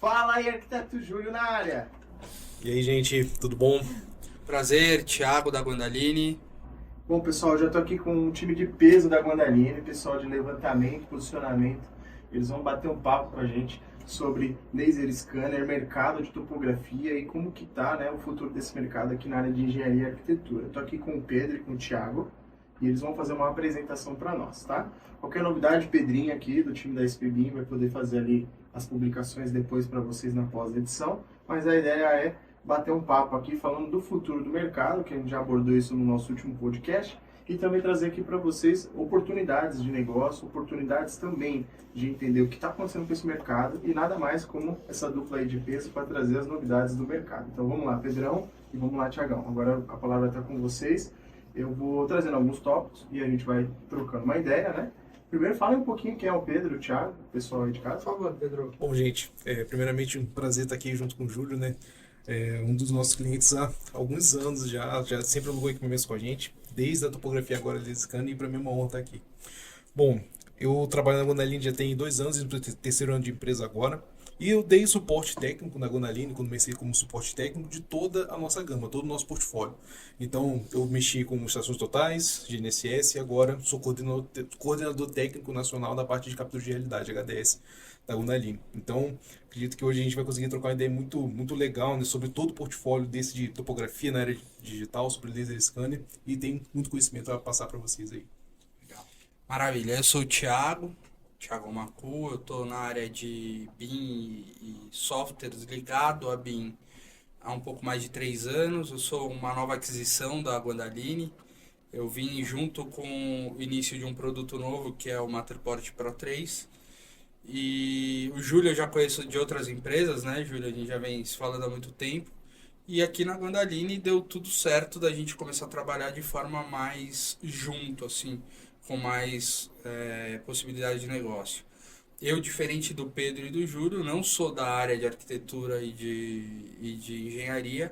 Fala aí, arquiteto Júlio na área. E aí, gente, tudo bom? Prazer, Thiago da Guandaline. Bom, pessoal, eu já estou aqui com um time de peso da Guandaline, pessoal de levantamento, posicionamento. Eles vão bater um papo com a gente sobre laser scanner, mercado de topografia e como que tá, né, o futuro desse mercado aqui na área de engenharia e arquitetura. Estou aqui com o Pedro e com o Thiago e eles vão fazer uma apresentação para nós, tá? Qualquer novidade, Pedrinho aqui do time da SPBIM vai poder fazer ali as publicações depois para vocês na pós-edição, mas a ideia é bater um papo aqui falando do futuro do mercado, que a gente já abordou isso no nosso último podcast, e também trazer aqui para vocês oportunidades de negócio, oportunidades também de entender o que está acontecendo com esse mercado e nada mais como essa dupla aí de peso para trazer as novidades do mercado. Então vamos lá, Pedrão, e vamos lá, Thiagão. Agora a palavra está com vocês. Eu vou trazendo alguns tópicos e a gente vai trocando uma ideia, né? Primeiro, fala um pouquinho quem é o Pedro, o Thiago, o pessoal aí de casa. Por favor, Pedro. Bom, gente, primeiramente um prazer estar aqui junto com o Júlio, né? Um dos nossos clientes há alguns anos já sempre alugou equipamentos com a gente, desde a topografia agora de scanner, e para mim é uma honra estar aqui. Bom, eu trabalho na Guandaline já tem 2 anos, indo para o terceiro ano de empresa agora, e eu dei suporte técnico na Guandaline, quando comecei como suporte técnico de toda a nossa gama, todo o nosso portfólio. Então, eu mexi com estações totais, GNSS, e agora sou coordenador técnico nacional da parte de captura de realidade, HDS, da Guandaline. Então, acredito que hoje a gente vai conseguir trocar uma ideia muito legal, né, sobre todo o portfólio desse de topografia na área digital, sobre laser scanner, e tem muito conhecimento para passar para vocês aí. Legal. Maravilha, eu sou o Thiago Macu, eu estou na área de BIM e softwares ligado a BIM há um pouco mais de 3 anos. Eu sou uma nova aquisição da Guandaline. Eu vim junto com o início de um produto novo que é o Matterport Pro 3. E o Júlio eu já conheço de outras empresas, né, Júlio? A gente já vem se falando há muito tempo. E aqui na Guandaline deu tudo certo da gente começar a trabalhar de forma mais junto, assim, com mais possibilidade de negócio. Eu, diferente do Pedro e do Júlio, não sou da área de arquitetura e de engenharia,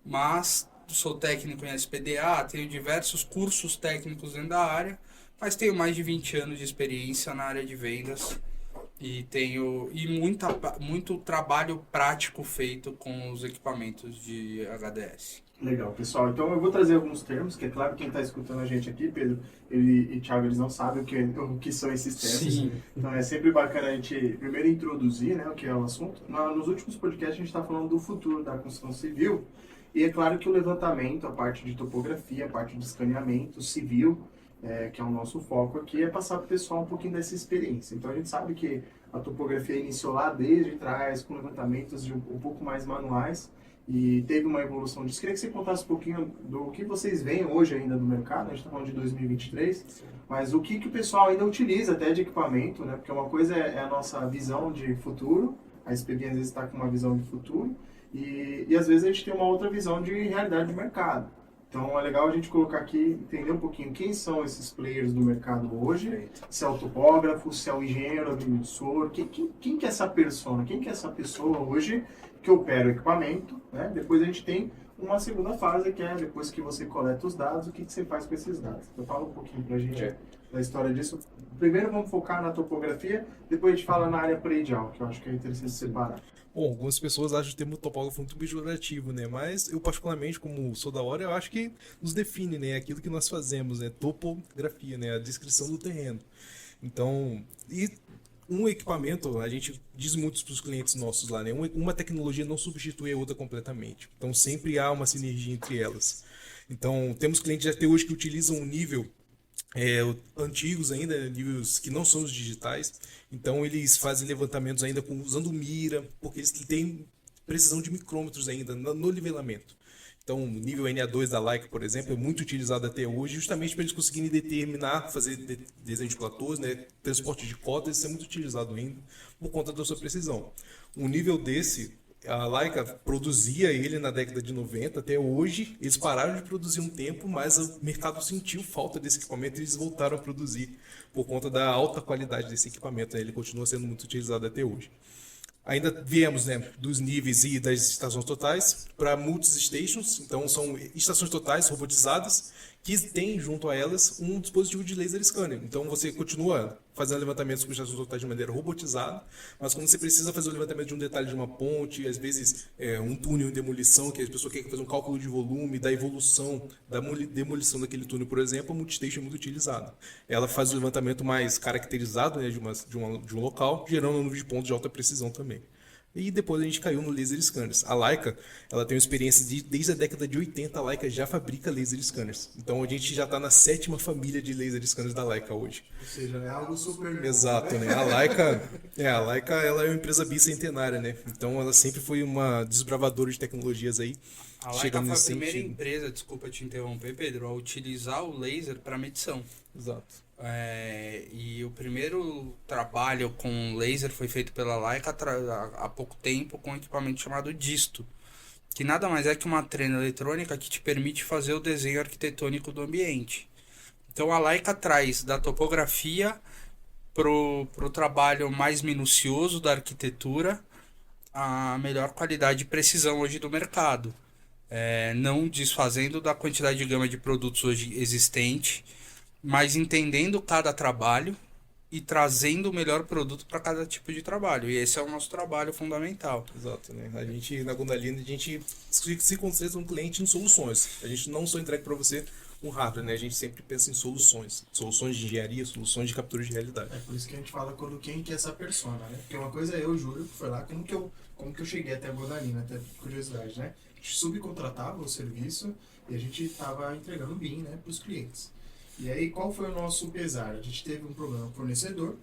mas sou técnico em SPDA, tenho diversos cursos técnicos dentro da área, mas tenho mais de 20 anos de experiência na área de vendas e tenho muito trabalho prático feito com os equipamentos de HDS. Legal, pessoal. Então eu vou trazer alguns termos, que é claro que quem está escutando a gente aqui, Pedro e Thiago, eles não sabem o que são esses termos. Sim. Então é sempre bacana a gente primeiro introduzir, né, o que é o assunto. Nos últimos podcasts a gente está falando do futuro da construção civil, e é claro que o levantamento, a parte de topografia, a parte de escaneamento civil, que é o nosso foco aqui, é passar para o pessoal um pouquinho dessa experiência. Então a gente sabe que a topografia iniciou lá desde trás, com levantamentos um pouco mais manuais, e teve uma evolução disso. Queria que você contasse um pouquinho do que vocês veem hoje ainda no mercado. A gente está falando de 2023, mas o que o pessoal ainda utiliza até de equipamento, né? Porque uma coisa é a nossa visão de futuro, a SPB às vezes está com uma visão de futuro, e às vezes a gente tem uma outra visão de realidade de mercado. Então é legal a gente colocar aqui, entender um pouquinho quem são esses players do mercado hoje, se é o topógrafo, se é o engenheiro, agrimensor, quem que é essa persona, quem que é essa pessoa hoje que opera o equipamento, né? Depois a gente tem uma segunda fase, que é depois que você coleta os dados, o que você faz com esses dados. Então fala um pouquinho pra gente da história disso. Primeiro vamos focar na topografia, depois a gente fala na área predial, que eu acho que é interessante separar. Bom, algumas pessoas acham o termo topógrafo muito pejorativo, né? Mas eu particularmente, como sou da hora, eu acho que nos define, né? Aquilo que nós fazemos, né? Topografia, né? A descrição do terreno. Então, e um equipamento, a gente diz muito para os clientes nossos lá, né? Uma tecnologia não substitui a outra completamente. Então, sempre há uma sinergia entre elas. Então, temos clientes até hoje que utilizam um nível antigos ainda, níveis que não são os digitais. Então, eles fazem levantamentos ainda usando mira, porque eles têm precisão de micrômetros ainda no nivelamento. Então, o nível NA2 da Leica, por exemplo, é muito utilizado até hoje, justamente para eles conseguirem determinar, fazer desenho de platôs, né, transporte de cotas, isso é muito utilizado ainda, por conta da sua precisão. Um nível desse, a Leica produzia ele na década de 90, até hoje, eles pararam de produzir um tempo, mas o mercado sentiu falta desse equipamento e eles voltaram a produzir, por conta da alta qualidade desse equipamento, né, ele continua sendo muito utilizado até hoje. Ainda viemos, né, dos níveis e das estações totais para multi-stations, então são estações totais robotizadas que tem junto a elas um dispositivo de laser scanner. Então você continua fazendo levantamentos com estações totais de maneira robotizada, mas quando você precisa fazer o levantamento de um detalhe de uma ponte, às vezes um túnel em demolição, que a pessoa quer fazer um cálculo de volume, da evolução, da demolição daquele túnel, por exemplo, a Multistation é muito utilizada. Ela faz o levantamento mais caracterizado, né, de um local, gerando um número de pontos de alta precisão também. E depois a gente caiu no laser scanners. A Leica, ela tem uma experiência desde a década de 80, a Leica já fabrica laser scanners. Então a gente já está na 7ª família de laser scanners da Leica hoje. Ou seja, é algo super novo, Exato, né? A Leica ela é uma empresa bicentenária, né? Então ela sempre foi uma desbravadora de tecnologias aí. A Leica foi a primeira empresa, desculpa te interromper, Pedro, a utilizar o laser para medição. Exato. E o primeiro trabalho com laser foi feito pela Leica há pouco tempo com um equipamento chamado Disto, que nada mais é que uma trena eletrônica que te permite fazer o desenho arquitetônico do ambiente. Então a Leica traz da topografia pro trabalho mais minucioso da arquitetura a melhor qualidade e precisão hoje do mercado, não desfazendo da quantidade de gama de produtos hoje existente, mas entendendo cada trabalho e trazendo o melhor produto para cada tipo de trabalho. E esse é o nosso trabalho fundamental. Exato, né? A gente, na Gondalini, a gente se concentra no cliente em soluções. A gente não só entrega para você um hardware, né? A gente sempre pensa em soluções. Soluções de engenharia, soluções de captura de realidade. É por isso que a gente fala quem que é essa persona, né? Porque uma coisa é eu, Júlio, que foi lá, como que eu cheguei até a Gondalini, até por curiosidade, né? A gente subcontratava o serviço e a gente estava entregando BIM, né, para os clientes. E aí, qual foi o nosso pesar? A gente teve um problema com o fornecedor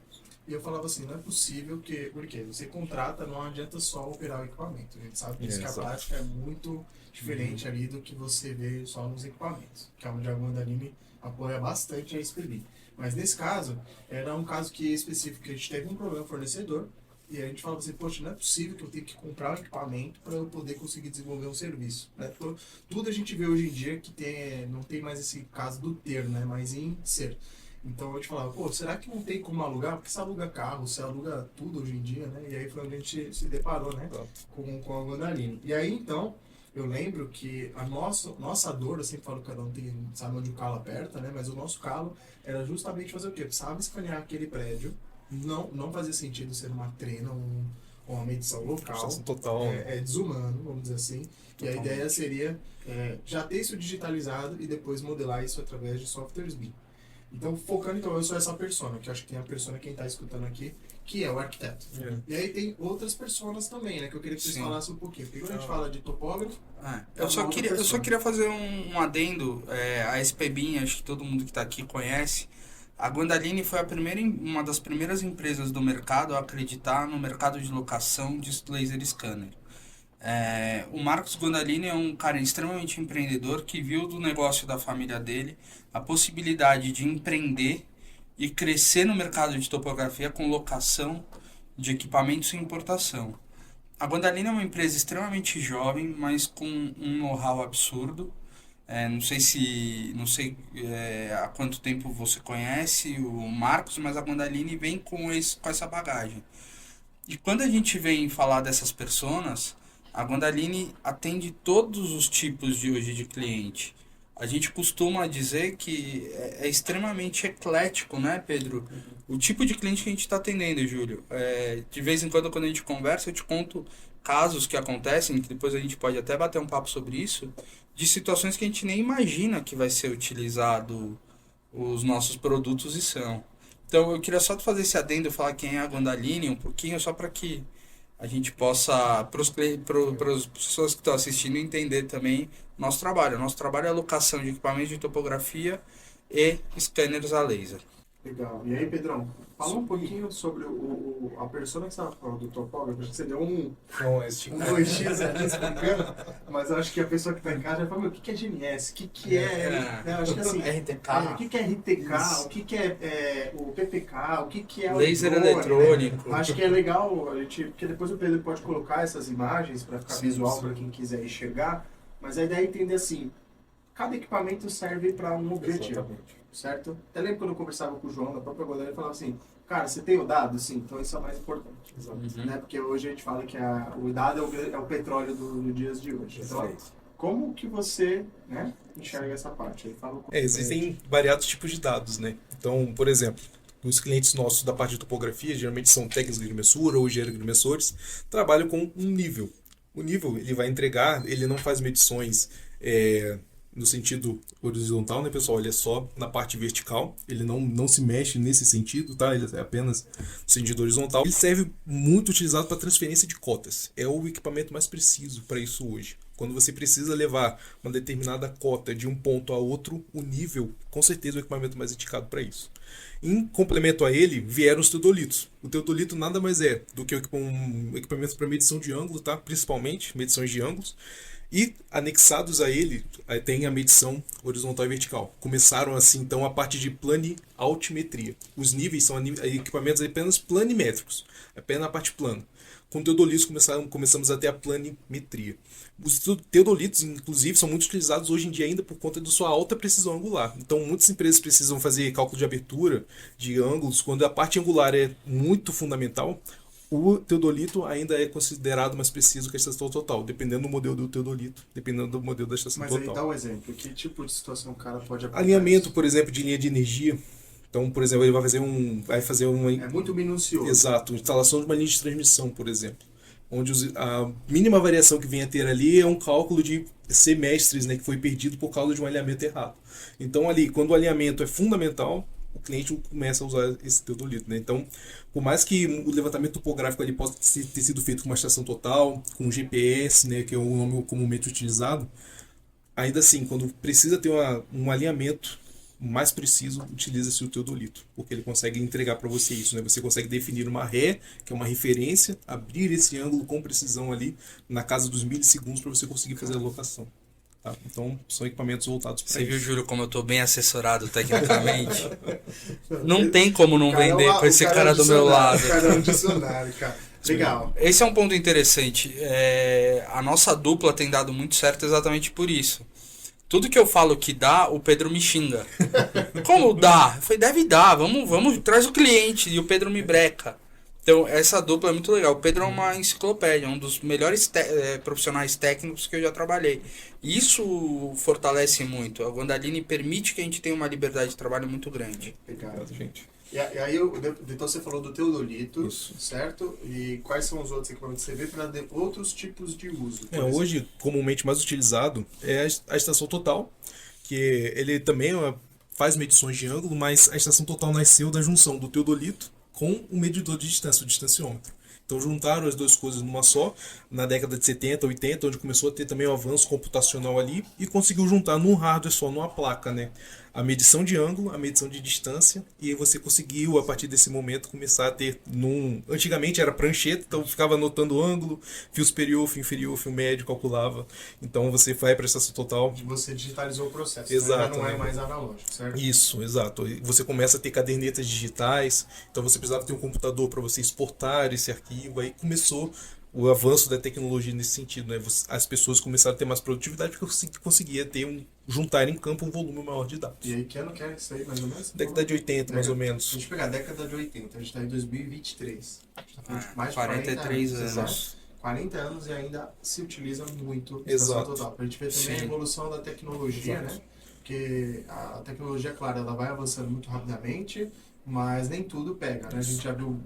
e eu falava assim, não é possível porque você contrata, não adianta só operar o equipamento. A gente sabe que a prática é muito diferente ali do que você vê só nos equipamentos, que é onde a Gondalini apoia bastante a SPB. Mas nesse caso, era um caso específico que a gente teve um problema com o fornecedor e a gente falava assim, poxa, não é possível que eu tenha que comprar um equipamento para eu poder conseguir desenvolver um serviço, né? Tudo a gente vê hoje em dia que não tem mais esse caso do ter, né? Mas em ser. Então a gente falava, pô, será que não tem como alugar? Porque você aluga carro, você aluga tudo hoje em dia, né? E aí foi onde a gente se deparou, né? Com a Gondalini. E aí então, eu lembro que a nossa dor, eu sempre falo que cada um sabe onde o calo aperta, né? Mas o nosso calo era justamente fazer o quê? Precisava escanear aquele prédio. Não fazia sentido ser uma trena, uma medição local. Total. É desumano, vamos dizer assim. Totalmente. E a ideia seria já ter isso digitalizado e depois modelar isso através de softwares BIM. Então, focando, eu sou essa persona, que eu acho que tem a persona quem está escutando aqui, que é o arquiteto. E aí tem outras personas também, né, que eu queria que vocês falassem um pouquinho. Porque quando a gente fala de topógrafo... Eu só queria fazer um adendo, a SPBIM, acho que todo mundo que está aqui conhece. A Gondalini foi uma das primeiras empresas do mercado a acreditar no mercado de locação de laser scanner. O Marcos Gondalini é um cara extremamente empreendedor que viu do negócio da família dele a possibilidade de empreender e crescer no mercado de topografia com locação de equipamentos e importação. A Gondalini é uma empresa extremamente jovem, mas com um know-how absurdo. Não sei há quanto tempo você conhece o Marcos, mas a Gondalini vem com essa bagagem. E quando a gente vem falar dessas personas, a Gondalini atende todos os tipos de hoje de cliente. A gente costuma dizer que é extremamente eclético, né, Pedro? O tipo de cliente que a gente está atendendo, Júlio. De vez em quando a gente conversa, eu te conto casos que acontecem, que depois a gente pode até bater um papo sobre isso, de situações que a gente nem imagina que vai ser utilizado os nossos produtos e são. Então eu queria só fazer esse adendo, falar quem é a Gondalini um pouquinho, só para que a gente possa, para as pessoas que estão assistindo, entender também nosso trabalho. Nosso trabalho é a locação de equipamentos de topografia e scanners a laser. Legal. E aí, Pedrão, fala um pouquinho sobre a persona que você estava falando do topógrafo. Acho que você deu um 2x ali explicando, mas eu acho que a pessoa que está em casa já fala, o que é GNS? O que é... Acho que assim, RTK. O que é RTK? Isso. O que é o PPK? O que é o laser drone, eletrônico. Né? Acho que é legal, porque depois o Pedro pode colocar essas imagens para ficar visual para quem quiser enxergar, mas a ideia é entender assim, cada equipamento serve para um objetivo. Exatamente. Certo? Até lembro quando eu conversava com o João, da própria Gondalini, ele falava assim, cara, você tem o dado? Sim, então isso é o mais importante. Né? Porque hoje a gente fala que o dado é o petróleo dos dias de hoje. Então, Como que você, né, enxerga essa parte? Ele fala um pouco Existem variados tipos de dados, né? Então, por exemplo, os clientes nossos da parte de topografia, geralmente são técnicos de agrimensura ou engenheiros agrimensores, trabalham com um nível. O nível, ele vai entregar, ele não faz medições no sentido horizontal, né, pessoal? Ele é só na parte vertical, ele não se mexe nesse sentido, tá? Ele é apenas no sentido horizontal. Ele serve muito utilizado para transferência de cotas. É o equipamento mais preciso para isso hoje. Quando você precisa levar uma determinada cota de um ponto a outro, o nível, com certeza, é o equipamento mais indicado para isso. Em complemento a ele, vieram os teodolitos. O teodolito nada mais é do que um equipamento para medição de ângulo, tá? Principalmente medições de ângulos. E anexados a ele tem a medição horizontal e vertical. Começaram assim então a parte de planialtimetria. Os níveis são equipamentos apenas planimétricos, apenas a parte plana. Com teodolitos começamos a ter a planimetria. Os teodolitos, inclusive, são muito utilizados hoje em dia ainda por conta da sua alta precisão angular. Então, muitas empresas precisam fazer cálculo de abertura de ângulos quando a parte angular é muito fundamental. O teodolito ainda é considerado mais preciso que a estação total, dependendo do modelo do teodolito, dependendo do modelo da estação total. Mas aí dá um exemplo, que tipo de situação o cara pode aplicar? Alinhamento, por exemplo, de linha de energia. Então, por exemplo, ele vai fazer uma... É muito minucioso. Exato, instalação de uma linha de transmissão, por exemplo. Onde a mínima variação que vem a ter ali é um cálculo de semestres, né, que foi perdido por causa de um alinhamento errado. Então, ali, quando o alinhamento é fundamental, o cliente começa a usar esse teodolito, né? Então, por mais que o levantamento topográfico ali possa ter sido feito com uma estação total, com GPS, né, que é o nome comumente utilizado, ainda assim, quando precisa ter um alinhamento mais preciso, utiliza-se o teodolito, porque ele consegue entregar para você isso, né? Você consegue definir uma ré, que é uma referência, abrir esse ângulo com precisão ali na casa dos milissegundos para você conseguir fazer a locação. Tá? Então, são equipamentos voltados para isso. Você viu, Júlio, como eu tô bem assessorado tecnicamente? Não tem como não vender com esse cara do meu lado. O cara é um dicionário, cara. Legal. Esse é um ponto interessante. A nossa dupla tem dado muito certo exatamente por isso. Tudo que eu falo que dá, o Pedro me xinga. Como dá? Eu falei, deve dar, vamos, traz o cliente. E o Pedro me breca. Então, essa dupla é muito legal. O Pedro é uma enciclopédia, um dos melhores profissionais técnicos que eu já trabalhei. Isso fortalece muito. A Wandaline permite que a gente tenha uma liberdade de trabalho muito grande. Obrigado, gente. E aí, então você falou do teodolito, certo? E quais são os outros equipamentos que você vê para outros tipos de uso? Hoje, comumente mais utilizado é a estação total, que ele também faz medições de ângulo, mas a estação total nasceu da junção do teodolito com um medidor de distância, o distanciômetro. Então juntaram as duas coisas numa só, na década de 70, 80, onde começou a ter também o avanço computacional ali, e conseguiu juntar num hardware só, numa placa, né? A medição de ângulo, a medição de distância, e aí você conseguiu, a partir desse momento, começar a ter Antigamente era prancheta, então ficava anotando o ângulo, fio superior, fio inferior, fio médio, calculava. Então você vai para a estação total. Você digitalizou o processo, exato, já não é mais analógico, certo? Isso, exato. Você começa a ter cadernetas digitais, então você precisava ter um computador para você exportar esse arquivo, aí começou o avanço da tecnologia nesse sentido, né? As pessoas começaram a ter mais produtividade porque conseguia juntar em campo um volume maior de dados. E aí, que ano que é isso aí, mais ou menos? Década de 80, mais ou menos. Se a gente pegar a década de 80, a gente está em 2023. A gente está falando de mais de 43 40 anos. Exato. 40 anos e ainda se utiliza muito a Exato. estação total. Para a gente ver também a evolução da tecnologia, né? Porque a tecnologia, claro, ela vai avançando muito rapidamente, mas nem tudo pega, né? A gente já viu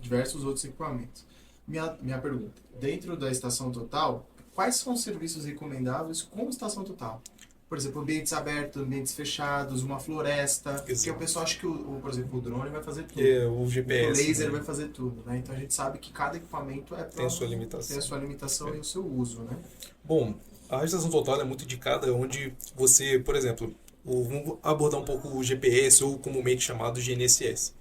diversos outros equipamentos. Minha pergunta, dentro da estação total, quais são os serviços recomendáveis com estação total? Por exemplo, ambientes abertos, ambientes fechados, uma floresta. Exato. Porque o pessoal acha que, por exemplo, o drone vai fazer tudo. O GPS. O laser vai fazer tudo, né? Então a gente sabe que cada equipamento tem a sua limitação. Tem a sua limitação e o seu uso, né? Bom, a estação total é muito indicada onde você, por exemplo, vamos abordar um pouco o GPS, ou comumente chamado GNSS.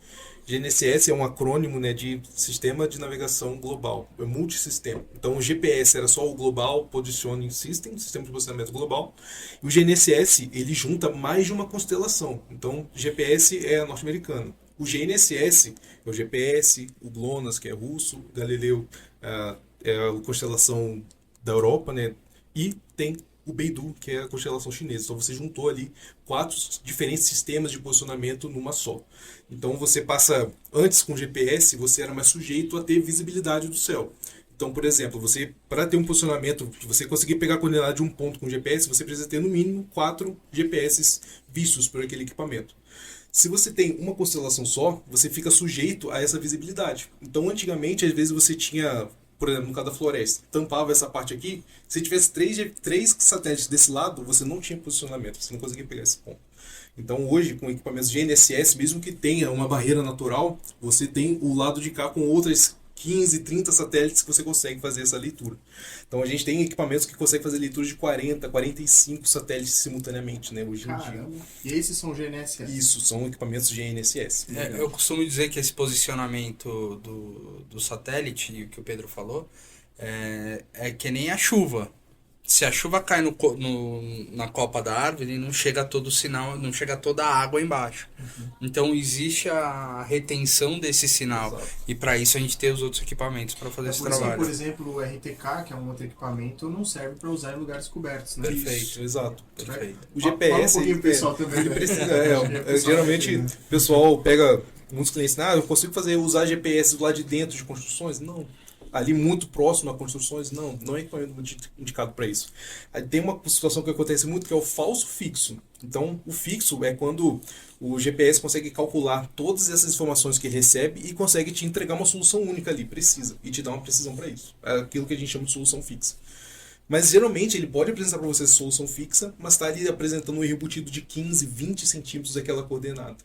GNSS é um acrônimo, né, de Sistema de Navegação Global, é multissistema. Então o GPS era só o Global Positioning System, Sistema de Posicionamento Global, e o GNSS ele junta mais de uma constelação. Então GPS é norte-americano. O GNSS é o GPS, o GLONASS, que é russo, o Galileu é a constelação da Europa, né, e tem o Beidou, que é a constelação chinesa. Então você juntou ali 4 diferentes sistemas de posicionamento numa só. Então você passa, antes com GPS, você era mais sujeito a ter visibilidade do céu. Então, por exemplo, você para ter um posicionamento, você conseguir pegar a coordenada de um ponto com GPS, você precisa ter no mínimo 4 GPS vistos por aquele equipamento. Se você tem uma constelação só, você fica sujeito a essa visibilidade. Então, antigamente, às vezes você tinha, por exemplo, no caso da floresta, tampava essa parte aqui. Se tivesse três satélites desse lado, você não tinha posicionamento, você não conseguia pegar esse ponto. Então, hoje, com equipamentos GNSS, mesmo que tenha uma barreira natural, você tem o lado de cá com outras 15, 30 satélites que você consegue fazer essa leitura. Então, a gente tem equipamentos que conseguem fazer leitura de 40, 45 satélites simultaneamente, né, hoje em dia. Caramba. E esses são GNSS? Isso, são equipamentos GNSS. Eu costumo dizer que esse posicionamento do satélite, que o Pedro falou, é que nem a chuva. Se a chuva cai na copa da árvore, não chega todo o sinal, não chega toda a água embaixo. Então existe a retenção desse sinal. Exato. E para isso a gente tem os outros equipamentos para fazer esse Por isso, trabalho. por exemplo, o RTK, que é um outro equipamento, não serve para usar em lugares cobertos, né? Perfeito. Isso, exato. Perfeito. O Fala GPS, um pouquinho, pessoal, também. ele né? precisa, Pessoal, geralmente né? o pessoal pega, muitos clientes, eu consigo usar GPS do lado de dentro de construções? Não. Ali muito próximo a construções? Não é equipamento indicado para isso. Aí tem uma situação que acontece muito que é o falso fixo. Então, o fixo é quando o GPS consegue calcular todas essas informações que ele recebe e consegue te entregar uma solução única ali, precisa, e te dar uma precisão para isso. É aquilo que a gente chama de solução fixa. Mas geralmente ele pode apresentar para você essa solução fixa, mas está ali apresentando um erro embutido de 15, 20 centímetros daquela coordenada.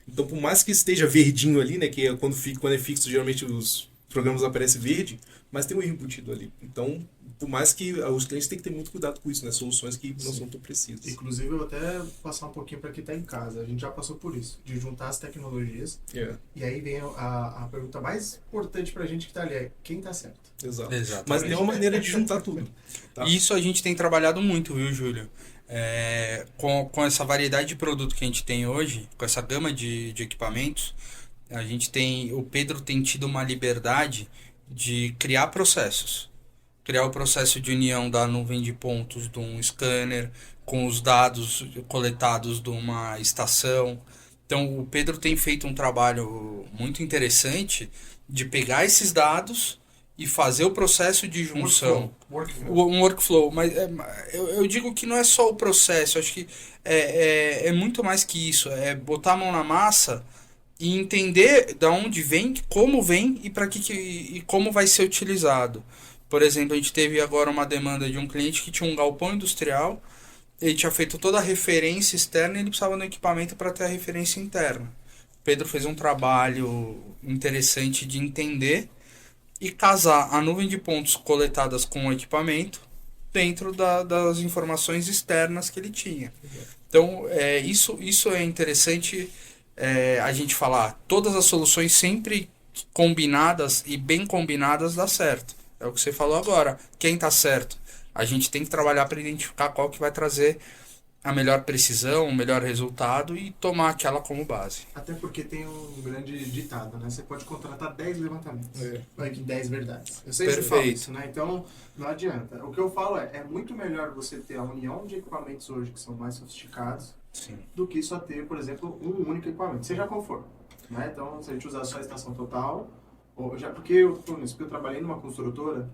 Então, por mais que esteja verdinho ali, né, que é quando é fixo, geralmente os programas aparecem verde, mas tem um erro embutido ali. Então, por mais que os clientes têm que ter muito cuidado com isso, né, soluções que não são tão precisas. Inclusive, eu vou até passar um pouquinho para quem está em casa. A gente já passou por isso, de juntar as tecnologias. E aí vem a pergunta mais importante para a gente que está ali, é quem está certo? Exato. Exatamente. Mas tem uma maneira de juntar tudo. Tá? Isso a gente tem trabalhado muito, viu, Júlio? Com essa variedade de produto que a gente tem hoje, com essa gama de equipamentos, o Pedro tem tido uma liberdade de criar processos. Criar o processo de união da nuvem de pontos de um scanner com os dados coletados de uma estação. Então, o Pedro tem feito um trabalho muito interessante de pegar esses dados e fazer o processo de junção. Um workflow. Mas eu digo que não é só o processo, acho que é muito mais que isso. É botar a mão na massa e entender de onde vem, como vem e e como vai ser utilizado. Por exemplo, a gente teve agora uma demanda de um cliente que tinha um galpão industrial, ele tinha feito toda a referência externa e ele precisava de um equipamento para ter a referência interna. O Pedro fez um trabalho interessante de entender e casar a nuvem de pontos coletadas com o equipamento dentro das informações externas que ele tinha. Então, isso é interessante a gente falar. Todas as soluções sempre combinadas e bem combinadas dá certo. É o que você falou agora. Quem está certo? A gente tem que trabalhar para identificar qual que vai trazer a melhor precisão, o melhor resultado e tomar aquela como base. Até porque tem um grande ditado, né? Você pode contratar 10 levantamentos. Vai que 10 verdades. Eu sei que você fala Perfeito. isso, né? Então, não adianta. O que eu falo é muito melhor você ter a união de equipamentos hoje que são mais sofisticados Sim. do que só ter, por exemplo, um único equipamento, seja qual for. Né? Então, se a gente usar só a estação total, porque eu trabalhei numa construtora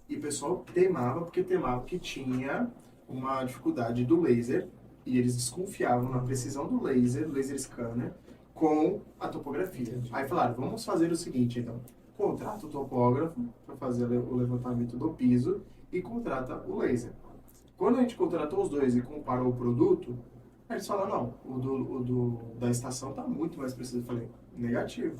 e o pessoal temava que tinha uma dificuldade do laser e eles desconfiavam na precisão do laser scanner, com a topografia. Aí falaram, vamos fazer o seguinte, então, contrata o topógrafo para fazer o levantamento do piso e contrata o laser. Quando a gente contratou os dois e comparou o produto, eles falaram, não, o da estação está muito mais preciso. Eu falei, negativo.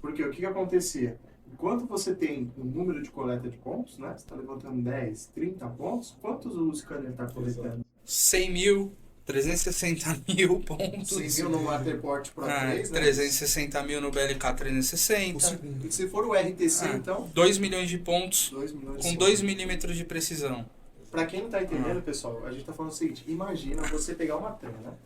Porque o que acontecia? Enquanto você tem um número de coleta de pontos, né? Você está levantando 10, 30 pontos, quantos o scanner está coletando? 100 mil, 360 mil pontos. 100 mil no Matterport Pro 3, né? 360 mil no BLK 360. Se for o RTC, então... 2 milhões de pontos 2 milhões com 2 milímetros de precisão. Pra quem não tá entendendo, pessoal, a gente tá falando o seguinte, imagina você pegar uma trena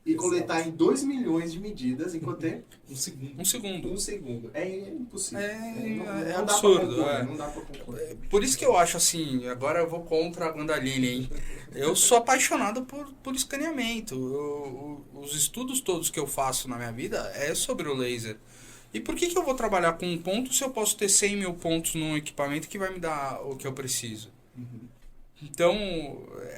e coletar em 2 milhões de medidas em quanto tempo? Um segundo. Um segundo. É impossível. É Não absurdo. Dá pra concorrer, não dá pra concorrer. Por isso que eu acho assim, agora eu vou contra a Gandaline, hein? Eu sou apaixonado por escaneamento. Os estudos todos que eu faço na minha vida é sobre o laser. E por que eu vou trabalhar com um ponto se eu posso ter 100 mil pontos num equipamento que vai me dar o que eu preciso? Então,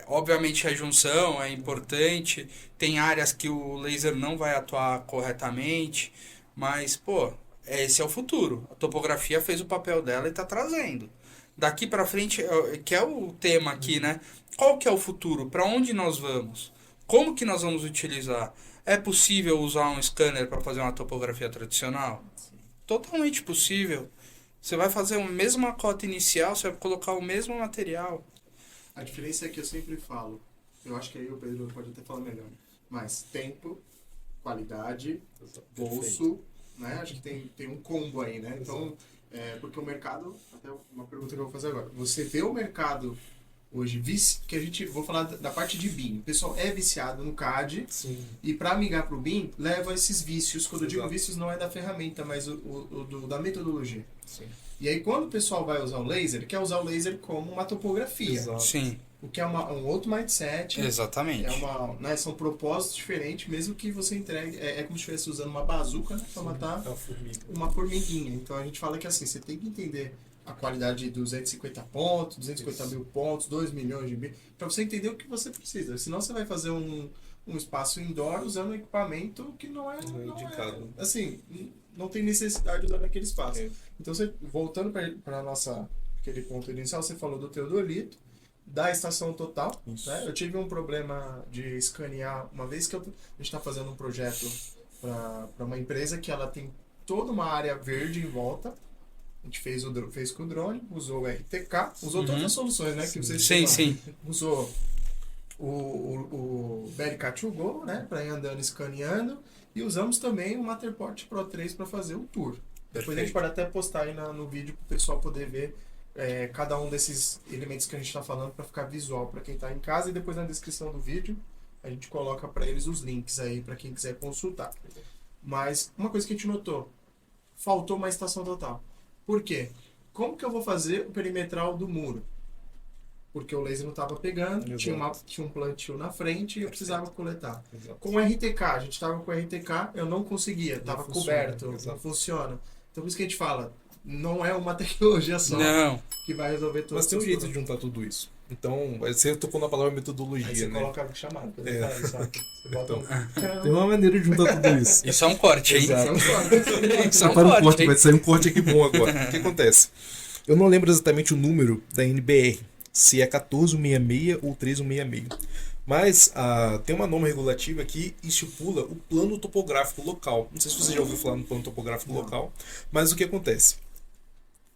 obviamente a junção é importante, tem áreas que o laser não vai atuar corretamente, mas, pô, esse é o futuro. A topografia fez o papel dela e está trazendo. Daqui para frente, que é o tema aqui, né? Qual que é o futuro? Para onde nós vamos? Como que nós vamos utilizar? É possível usar um scanner para fazer uma topografia tradicional? Totalmente possível. Você vai fazer a mesma cota inicial, você vai colocar o mesmo material. A diferença é que eu sempre falo, eu acho que aí o Pedro pode até falar melhor, mas tempo, qualidade, bolso, né? Acho que tem um combo aí, né? Então, porque o mercado, até uma pergunta que eu vou fazer agora, você vê o mercado hoje, que a gente, vou falar da parte de BIM, o pessoal é viciado no CAD, Sim. e para migrar para o BIM, leva esses vícios, quando eu digo Exato. vícios não é da ferramenta, mas da metodologia. Sim. E aí quando o pessoal vai usar o laser, quer usar o laser como uma topografia. Exato. Sim, O que é um outro mindset. exatamente. São propósitos diferentes, mesmo que você entregue. É como se estivesse usando uma bazuca, né, para matar É uma formiga. uma formiguinha. Então a gente fala que assim, você tem que entender a qualidade de 250 pontos, 250 mil pontos, 2 milhões de mil, para você entender o que você precisa. Senão você vai fazer um espaço indoor usando um equipamento que não é indicado. assim, não tem necessidade de usar naquele espaço. É. Então, voltando para aquele ponto inicial, você falou do teodolito, da estação total. Né? Eu tive um problema de escanear, uma vez que a gente está fazendo um projeto para uma empresa que ela tem toda uma área verde em volta. A gente fez com o drone, usou o RTK, usou todas as soluções, né? Que vocês Sim, têm lá. sim. Usou o BLK2 Go, né? Para ir andando escaneando. E usamos também o Matterport Pro 3 para fazer o tour. Depois a gente pode até postar aí no vídeo para o pessoal poder ver cada um desses elementos que a gente está falando para ficar visual para quem está em casa. E depois na descrição do vídeo a gente coloca para eles os links aí para quem quiser consultar. Mas uma coisa que a gente notou, faltou uma estação total. Por quê? Como que eu vou fazer o perimetral do muro? Porque o laser não estava pegando, tinha um plantio na frente e eu precisava coletar. Exato. Com o RTK, a gente estava com o RTK, eu não conseguia, estava coberto, não exato. funciona. Então por isso que a gente fala, não é uma tecnologia só Não. que vai resolver tudo. Mas tem um jeito de juntar tudo isso. Então, você tocou na palavra metodologia, Aí você né? coloca a chamada. É. Você bota Tem uma maneira de juntar tudo isso. Isso é um corte, hein? Exato. Isso é um Para um corte, corte, hein? vai sair um corte aqui bom agora. O que acontece? Eu não lembro exatamente o número da NBR, se é 14166 ou 13166. Mas tem uma norma regulativa que estipula o plano topográfico local. Não sei se você já ouviu falar no plano topográfico local, mas o que acontece?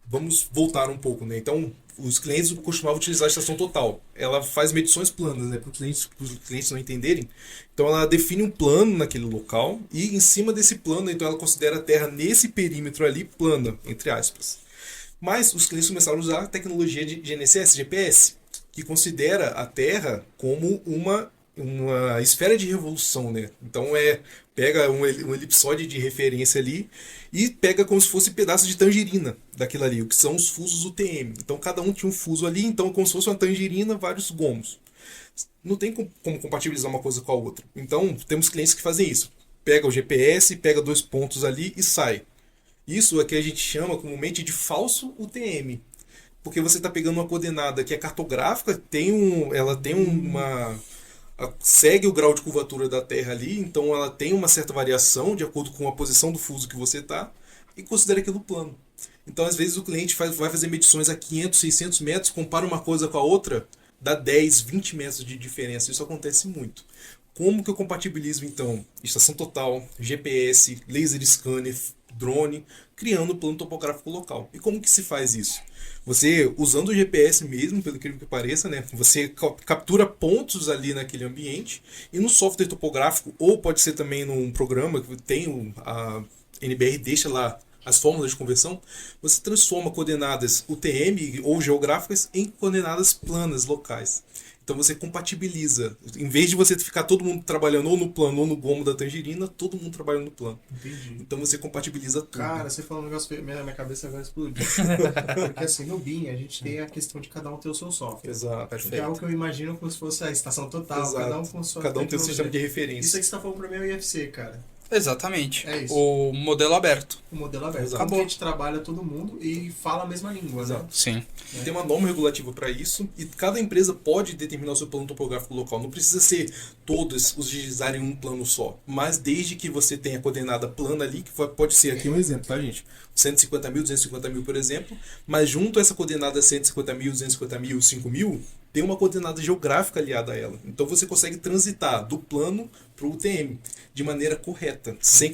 Vamos voltar um pouco, né? Então, os clientes costumavam utilizar a estação total. Ela faz medições planas, né? Para os clientes não entenderem. Então, ela define um plano naquele local e, em cima desse plano, então ela considera a Terra nesse perímetro ali plana, entre aspas. Mas os clientes começaram a usar a tecnologia de GNSS, GPS, que considera a Terra como uma esfera de revolução, né? Então pega um elipsóide de referência ali e pega como se fosse pedaço de tangerina daquilo ali, o que são os fusos UTM. Então cada um tinha um fuso ali, então como se fosse uma tangerina, vários gomos. Não tem como compatibilizar uma coisa com a outra. Então temos clientes que fazem isso. Pega o GPS, pega 2 pontos ali e sai. Isso é que a gente chama comumente de falso UTM. Porque você está pegando uma coordenada que é cartográfica, ela tem segue o grau de curvatura da Terra ali, então ela tem uma certa variação de acordo com a posição do fuso que você está e considera aquilo plano. Então, às vezes, o cliente vai fazer medições a 500, 600 metros, compara uma coisa com a outra, dá 10, 20 metros de diferença. Isso acontece muito. Como que eu compatibilizo, então, estação total, GPS, laser scanner, drone, criando o plano topográfico local? E como que se faz isso? Você, usando o GPS mesmo, pelo que pareça, né? Você captura pontos ali naquele ambiente e no software topográfico, ou pode ser também num programa que tem a NBR deixa lá as fórmulas de conversão, você transforma coordenadas UTM ou geográficas em coordenadas planas locais. Então você compatibiliza. Em vez de você ficar todo mundo trabalhando ou no plano ou no gomo da tangerina, todo mundo trabalhando no plano. Entendi. Então você compatibiliza tudo. Cara, você falou um negócio, minha cabeça agora explodiu. Porque assim, no BIM a gente tem a questão de cada um ter o seu software. Exato. Que é algo que eu imagino como se fosse a estação total, Exato. cada um com sua Cada um tem o seu tecnologia. sistema de Isso referência. aí que você tá falando pra mim é o IFC, cara. Exatamente. É isso. O modelo aberto. O modelo aberto. Exato. Como que a gente trabalha todo mundo e fala a mesma língua, né? Exato. Sim. Tem uma norma regulativa para isso e cada empresa pode determinar o seu plano topográfico local. Não precisa ser todos os utilizarem um plano só, mas desde que você tenha a coordenada plana ali, que pode ser aqui um exemplo, tá, gente? 150 mil, 250 mil, por exemplo, mas junto a essa coordenada 150 mil, 250 mil, 5 mil, tem uma coordenada geográfica aliada a ela. Então você consegue transitar do plano para o UTM de maneira correta, sem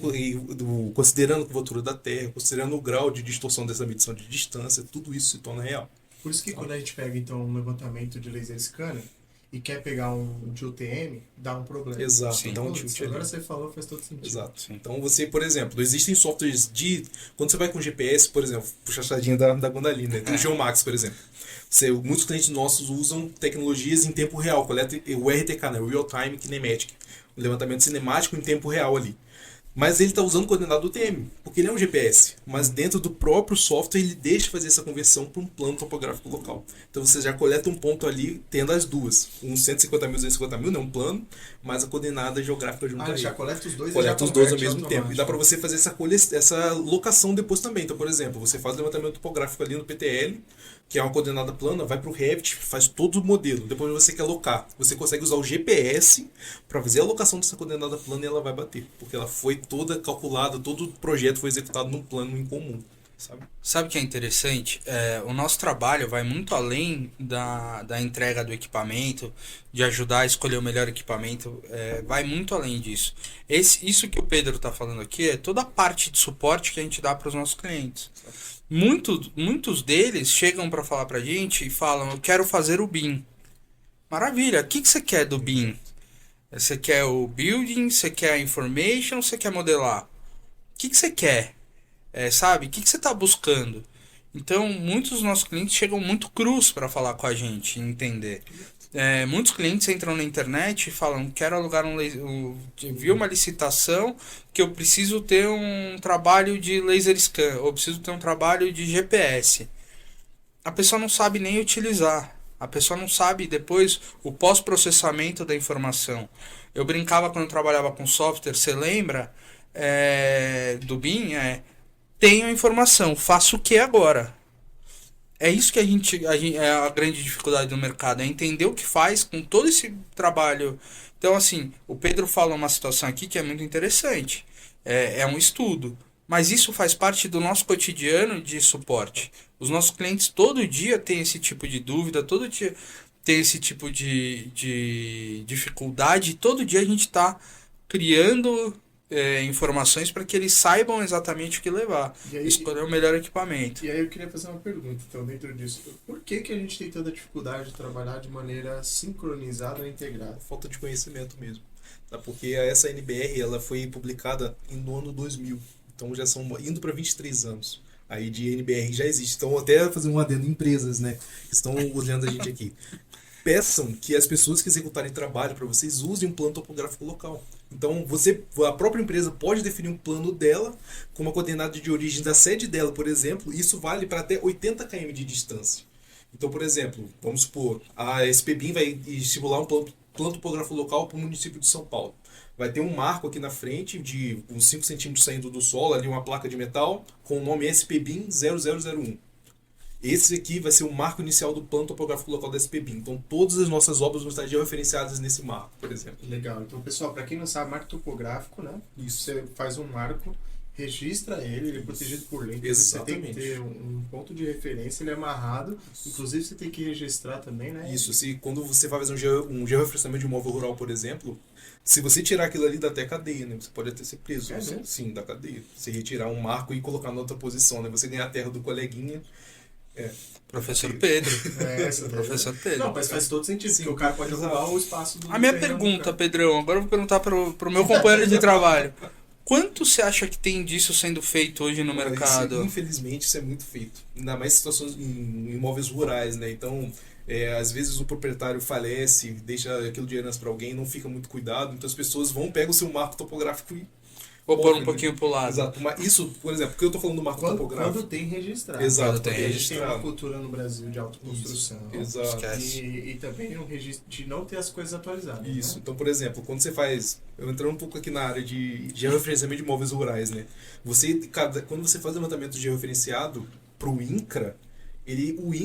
considerando a curvatura da Terra, considerando o grau de distorção dessa medição de distância, tudo isso se torna real. Por isso que quando a gente pega então um levantamento de laser scanner e quer pegar um de UTM, dá um problema. Exato. Sim. Então, Putz, agora você falou, faz todo sentido. Exato. Sim. Então você, por exemplo, existem softwares de. Quando você vai com GPS, por exemplo, puxa a chadinha da Gondali, né? Tem o Geomax, por exemplo. Muitos clientes nossos usam tecnologias em tempo real, coleta o RTK, né? O Real Time Kinematic, o levantamento cinemático em tempo real ali. Mas ele está usando o coordenado UTM, porque ele é um GPS. Mas dentro do próprio software ele deixa fazer essa conversão para um plano topográfico local. Então você já coleta um ponto ali tendo as duas. Um 150 mil, 250 mil, não um plano, mas a coordenada geográfica junto a ele. Já coleta os dois Coleta e já os dois ao converte mesmo tempo. E dá para você fazer essa locação depois também. Então, por exemplo, você faz o levantamento topográfico ali no PTL, que é uma coordenada plana, vai para o Revit, faz todo o modelo. Depois você quer alocar. Você consegue usar o GPS para fazer a alocação dessa coordenada plana e ela vai bater. Porque ela foi toda calculada, todo o projeto foi executado num plano em comum. Sabe o que é interessante? O nosso trabalho vai muito além da entrega do equipamento, de ajudar a escolher o melhor equipamento, vai muito além disso. Isso que o Pedro está falando aqui é toda a parte de suporte que a gente dá para os nossos clientes. Muitos deles chegam para falar para a gente e falam, eu quero fazer o BIM. Maravilha, o que você quer do BIM? Você quer o building, você quer a information, você quer modelar? O que você quer? Sabe? O que você está buscando? Então, muitos dos nossos clientes chegam muito crus para falar com a gente, entender. Muitos clientes entram na internet e falam, quero alugar vi uma licitação que eu preciso ter um trabalho de laser scan, ou preciso ter um trabalho de GPS. A pessoa não sabe nem utilizar. A pessoa não sabe depois o pós-processamento da informação. Eu brincava quando eu trabalhava com software, você lembra do BIM? Tenho a informação, faço o que agora? É isso que é a grande dificuldade do mercado, é entender o que faz com todo esse trabalho. Então, assim, o Pedro fala uma situação aqui que é muito interessante. É um estudo, mas isso faz parte do nosso cotidiano de suporte. Os nossos clientes todo dia têm esse tipo de dúvida, todo dia tem esse tipo de dificuldade, todo dia a gente está criando informações para que eles saibam exatamente o que levar, escolher o melhor equipamento. E aí eu queria fazer uma pergunta, então, dentro disso. Por que a gente tem tanta dificuldade de trabalhar de maneira sincronizada ou integrada? Falta de conhecimento mesmo. Tá? Porque essa NBR ela foi publicada no ano 2000, então já são indo para 23 anos. Aí de NBR já existe. Então, até fazer um adendo, empresas, né, que estão olhando a gente aqui. Peçam que as pessoas que executarem trabalho para vocês usem um plano topográfico local. Então, a própria empresa pode definir um plano dela com uma coordenada de origem da sede dela, por exemplo, e isso vale para até 80 km de distância. Então, por exemplo, vamos supor, a SPBIM vai estimular um plano topográfico local para o município de São Paulo. Vai ter um marco aqui na frente de uns 5 centímetros saindo do solo, ali uma placa de metal, com o nome SPBIM 0001. Esse aqui vai ser o marco inicial do plano topográfico local da SPBIM. Então, todas as nossas obras vão estar georreferenciadas nesse marco, por exemplo. Legal. Então, pessoal, para quem não sabe, marco topográfico, né? Isso. Você faz um marco, registra ele é protegido por lei. Exatamente. Você tem que ter um ponto de referência, ele é amarrado. Inclusive, você tem que registrar também, né? Isso. Quando você vai fazer um georreferenciamento de imóvel rural, por exemplo, se você tirar aquilo ali, dá até cadeia, né? Você pode até ser preso. Sim, dá cadeia. Você retirar um marco e colocar na outra posição, né? Você ganhar a terra do coleguinha. Professor Pedro. Professor Pedro. Não, mas faz todo sentido, porque o cara pode ocupar o espaço do... A minha pergunta, Pedrão, agora eu vou perguntar pro meu companheiro de trabalho. Quanto você acha que tem disso sendo feito hoje no mercado? Infelizmente, isso é muito feito. Ainda mais situações em imóveis rurais, né? Então, às vezes o proprietário falece, deixa aquilo de herança para alguém, não fica muito cuidado. Então as pessoas pegam o seu marco topográfico e Vou pôr um pouquinho pro lado. Exato, mas isso, por exemplo, porque eu tô falando do marco Quando topográfico. tem registrado. Exato, Quando tem Porque a gente tem uma registrado. cultura no Brasil de autoconstrução. Exato. Esquece. E também um registro de não ter as coisas atualizadas. Isso, Né? então, por exemplo, quando você faz. Eu entrando um pouco aqui na área de georreferenciamento de imóveis rurais, né? Quando você faz levantamento de georreferenciado pro INCRA,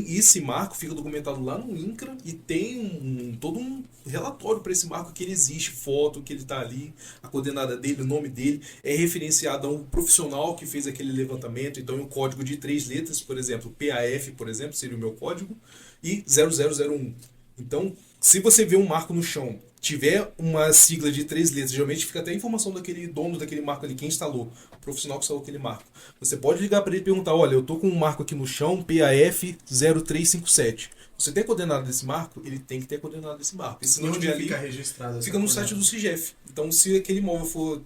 esse marco fica documentado lá no INCRA e tem todo um relatório para esse marco que ele existe, foto, que ele está ali, a coordenada dele, o nome dele, é referenciado a um profissional que fez aquele levantamento, então é um código de 3 letras, por exemplo, PAF, por exemplo, seria o meu código, e 0001. Então, se você vê um marco no chão, tiver uma sigla de 3 letras, geralmente fica até a informação daquele dono daquele marco ali, quem instalou, o profissional que instalou aquele marco. Você pode ligar para ele e perguntar, olha, eu tô com um marco aqui no chão, PAF 0357. Você tem a coordenada desse marco? Ele tem que ter a coordenada desse marco. E se não tiver ali, fica registrado? fica no site do CIGEF. Então, se aquele imóvel for...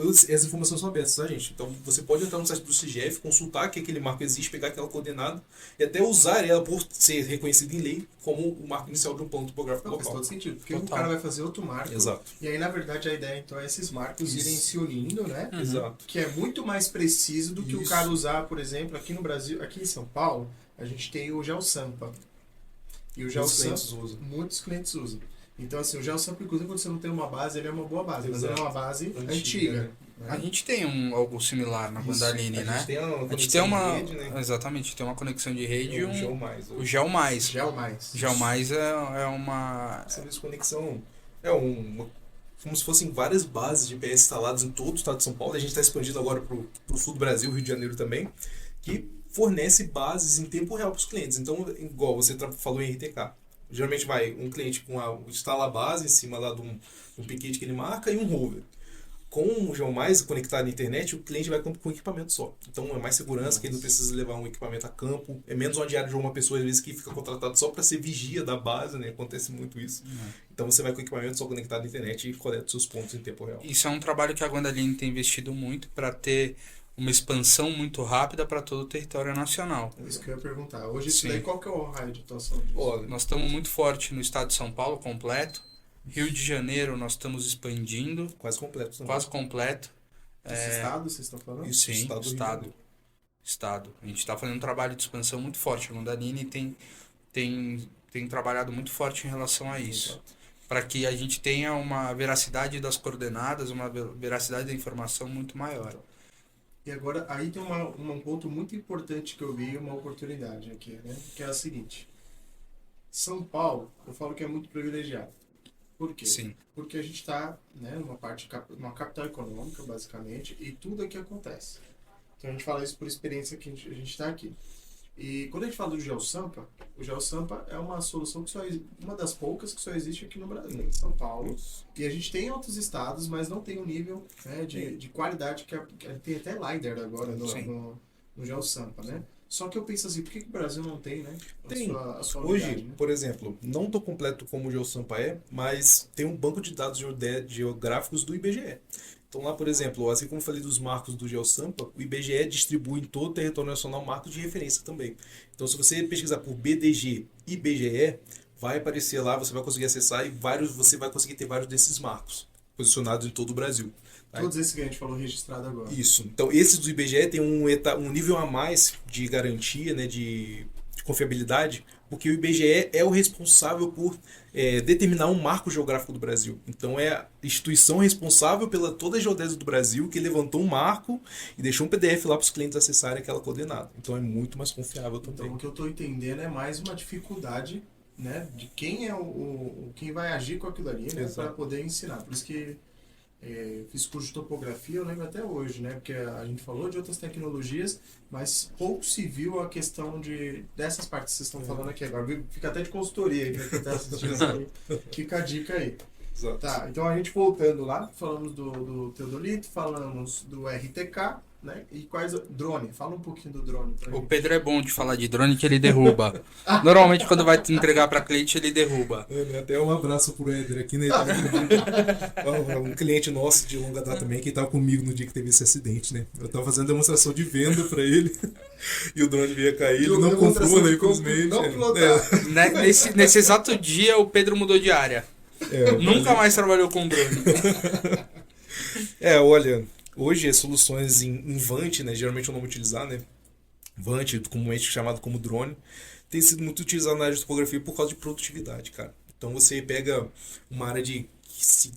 As informações são abertas, tá, gente? Então, você pode entrar no site do CIGEF, consultar que aquele marco existe, pegar aquela coordenada e até usar ela por ser reconhecida em lei como o marco inicial de um plano topográfico Não, faz local. todo sentido. Porque Total. o cara vai fazer outro marco. Exato. E aí, na verdade, a ideia, então, é esses marcos Isso. irem se unindo, né? Exato. Que é muito mais preciso do que o Isso. cara usar, por exemplo, aqui no Brasil, aqui em São Paulo, a gente tem o GeoSampa. E o Muitos GeoSampa, clientes usam. muitos clientes usam. Então, assim, o GeoSampa, inclusive, quando você não tem uma base, ele é uma boa base, mas ele é Exato. uma base Antiga, antiga. né? A gente tem algo similar na Guandaline, A né? gente tem A gente conexão tem uma. de rede, né? Exatamente, tem uma conexão de rede e O Geo Mais. o GeoMais. GeoMais. GeoMais é uma. Serviço de conexão como se fossem várias bases de PS instaladas em todo o estado de São Paulo. A gente está expandindo agora para o sul do Brasil, Rio de Janeiro também, que fornece bases em tempo real para os clientes. Então, igual você falou em RTK. Geralmente vai um cliente instala a base em cima lá de um piquete que ele marca e um rover. Com o GeoMais conectado à internet, o cliente vai com um equipamento só. Então é mais segurança, que ele não precisa levar um equipamento a campo. É menos uma diária de uma pessoa, às vezes, que fica contratado só para ser vigia da base, né? Acontece muito isso. Então você vai com o equipamento só conectado à internet e coleta seus pontos em tempo real. Isso é um trabalho que a Guandaline tem investido muito para ter uma expansão muito rápida para todo o território nacional. É isso que eu ia perguntar. Hoje, isso Sim. daí, qual que é o raio de atuação disso? Olha, Nós estamos muito forte no estado de São Paulo, completo. Rio de Janeiro, nós estamos expandindo, quase completo também. quase completo. Esse estado, vocês estão falando? Isso, Sim, estado do Rio de Janeiro. Estado. A gente está fazendo um trabalho de expansão muito forte. A Guandaline tem trabalhado muito forte em relação a isso. Para que a gente tenha uma veracidade das coordenadas, uma veracidade da informação muito maior. E agora, aí tem um ponto muito importante que eu vi, uma oportunidade aqui, né? Que é a seguinte. São Paulo, eu falo que é muito privilegiado. Por quê? Sim. Porque a gente está, né, numa capital econômica, basicamente, e tudo aqui acontece. Então a gente fala isso por experiência que a gente está aqui. E quando a gente fala do GeoSampa, o GeoSampa é uma solução que uma das poucas que só existe aqui no Brasil, em São Paulo. E a gente tem em outros estados, mas não tem o nível, né, de qualidade que tem até LiDAR agora no GeoSampa, né? Só que eu penso assim, por que o Brasil não tem, né? Tem. A sua Hoje, unidade, né? por exemplo, não tão completo como o GeoSampa é, mas tem um banco de dados geográficos do IBGE. Então lá, por exemplo, assim como eu falei dos marcos do GeoSampa, o IBGE distribui em todo o território nacional marcos de referência também. Então se você pesquisar por BDG e IBGE, vai aparecer lá, você vai conseguir acessar e você vai conseguir ter vários desses marcos posicionados em todo o Brasil. Todos esses que a gente falou registrado agora. Isso. Então, esses do IBGE tem um nível a mais de garantia, né, de confiabilidade, porque o IBGE é o responsável por determinar um marco geográfico do Brasil. Então, é a instituição responsável pela toda a geodésia do Brasil que levantou um marco e deixou um PDF lá para os clientes acessarem aquela coordenada. Então, é muito mais confiável também. Então, o que eu estou entendendo é mais uma dificuldade, né, de quem é quem vai agir com aquilo ali, né, para poder ensinar. Por isso que fiz curso de topografia, eu lembro até hoje, né? Porque a gente falou de outras tecnologias, mas pouco se viu a questão dessas partes que vocês estão falando aqui agora. Fica até de consultoria aí, pra quem está assistindo aí. Fica a dica aí. Exato. Tá, então a gente voltando lá, falamos do Teodolito, falamos do RTK, né? E quais... Drone, fala um pouquinho do drone pra O gente. Pedro é bom de falar de drone que ele derruba. Normalmente quando vai entregar para cliente ele derruba. Até um abraço pro Éder aqui, né? Um cliente nosso de longa data também, que estava comigo no dia que teve esse acidente, né? Eu estava fazendo demonstração de venda para ele e o drone veio cair, ele não comprou, né? Infelizmente. Não pilotar. Nesse exato dia o Pedro mudou de área. Nunca mais trabalhou com drone. Olha, Hoje as soluções em Vant, né, geralmente é o nome utilizado, né, Vant, comumente chamado como drone, tem sido muito utilizado na área de topografia por causa de produtividade, cara. Então você pega uma área de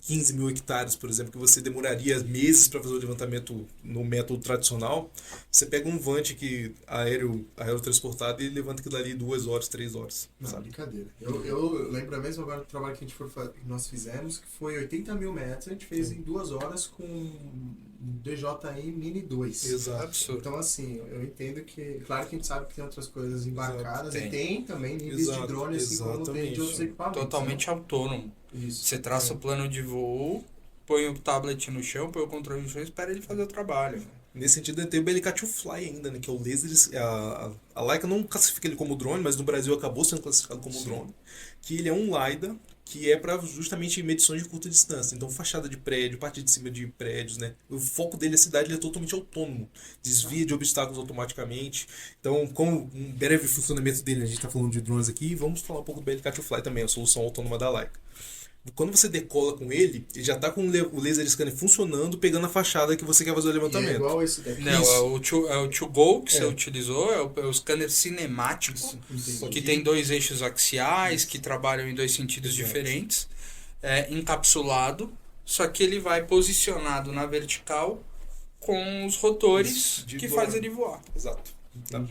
15 mil hectares, por exemplo, que você demoraria meses para fazer o levantamento no método tradicional, você pega um Vant que aerotransportado e levanta aquilo ali 2 horas, 3 horas, Não, sabe? brincadeira. Eu lembro mesmo agora do trabalho que a gente que nós fizemos, que foi 80 mil metros, a gente fez em 2 horas com um DJI Mini 2. Exato. Absurdo. Então, assim, eu entendo que... Claro que a gente sabe que tem outras coisas embarcadas Exato, e tem também níveis Exato, de drone, assim como tem de exatamente. outros equipamentos. Totalmente autônomo. Né? Isso. Você traça o plano de voo, põe o tablet no chão, põe o controle no chão e espera ele fazer o trabalho. Nesse sentido, tem o BLK Fly ainda, né? Que é o laser. A Leica não classifica ele como drone, mas no Brasil acabou sendo classificado como drone. Que ele é um LiDAR que é para justamente medições de curta distância. Então, fachada de prédio, parte de cima de prédios, né? O foco dele, a cidade, ele é totalmente autônomo. Desvia de obstáculos automaticamente. Então, com um breve funcionamento dele, a gente está falando de drones aqui, vamos falar um pouco do BLK Fly também, a solução autônoma da Leica. Quando você decola com ele, ele já está com o laser scanner funcionando, pegando a fachada que você quer fazer o E é levantamento. igual esse daqui. Não, é o To-Go que você É. utilizou, é o scanner cinemático, Entendi. que tem 2 eixos axiais, que trabalham em 2 sentidos Exato. diferentes, encapsulado, só que ele vai posicionado na vertical com os rotores Isso, de que voar. fazem ele voar. Exato.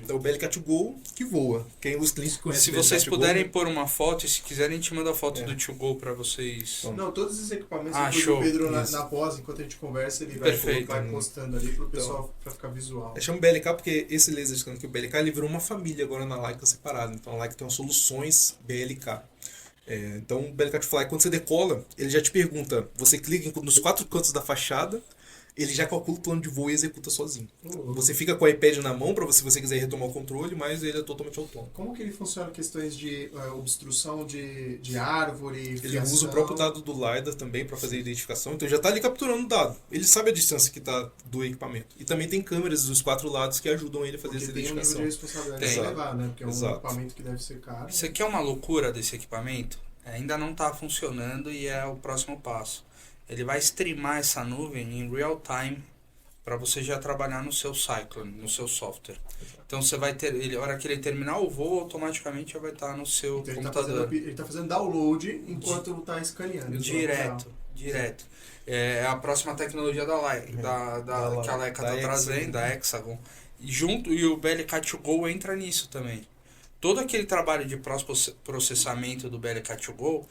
Então o BLK Go que voa. Quem os clientes conhecem Se o BLK vocês Go, puderem pôr uma foto, e se quiserem, a gente manda a foto É. do To-Go para vocês. Não, todos esses equipamentos, Ah, depois show. o Pedro Isso. na pós, enquanto a gente conversa, ele vai, Perfeito. vai postando ali pro pessoal, pra ficar visual. Eu chamo BLK porque esse laser scanner aqui, o BLK, ele virou uma família agora na Leica separada. Então a Leica tem umas soluções BLK. Então o BLK Fly, quando você decola, ele já te pergunta, você clica nos 4 cantos da fachada, ele já calcula o plano de voo e executa sozinho. Você fica com o iPad na mão para se você quiser retomar o controle, mas ele é totalmente autônomo. Como que ele funciona questões de obstrução de árvore, Ele fiação? usa o próprio dado do LiDAR também para fazer a identificação, então já está ali capturando o dado. Ele sabe a distância que está do equipamento. E também tem câmeras dos 4 lados que ajudam ele a fazer Porque essa tem um nível de identificação. responsabilidade Tem. a levar, né? Porque é um Exato. equipamento que deve ser caro. Você quer uma loucura desse equipamento? Ainda não está funcionando e é o próximo passo. Ele vai streamar essa nuvem em real time para você já trabalhar no seu Cyclone, no seu software. Então você vai ter, a hora que ele terminar o voo, automaticamente já vai estar no seu Então computador. ele tá fazendo download enquanto ele tá escaneando. Direto. É a próxima tecnologia da Leica, que a Leica está trazendo, da Hexagon. E o BLK Go entra nisso também. Todo aquele trabalho de processamento do BLK Go,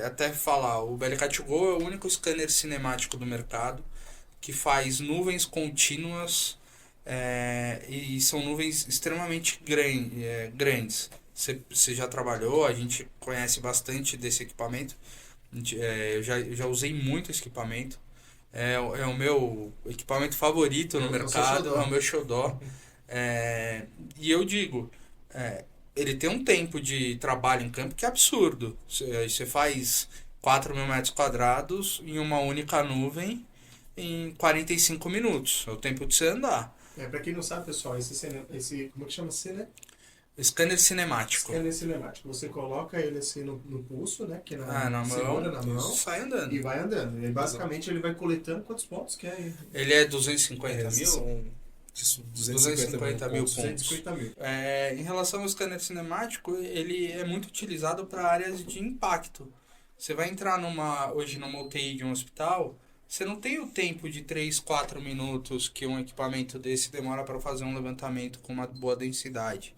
até falar, o BLK Go é o único scanner cinemático do mercado que faz nuvens contínuas e são nuvens extremamente grandes. Você já trabalhou, a gente conhece bastante desse equipamento. Eu já usei muito esse equipamento. É o meu equipamento favorito no mercado, é o meu xodó. E eu digo, ele tem um tempo de trabalho em campo que é absurdo. Você faz 4.000 metros quadrados em uma única nuvem em 45 minutos. É o tempo de você andar. Pra quem não sabe, pessoal, esse como é que chama? Scanner cinemático. Scanner cinemático. Você coloca ele assim no pulso, né? Que na segura na mão sai andando. e vai andando. E basicamente ele vai coletando quantos pontos que é? Ele é 250 mil? São 250 mil pontos. 250 mil. Em relação ao scanner cinemático, ele é muito utilizado para áreas de impacto. Você vai entrar hoje numa UTI de um hospital, você não tem o tempo de 3, 4 minutos que um equipamento desse demora para fazer um levantamento com uma boa densidade.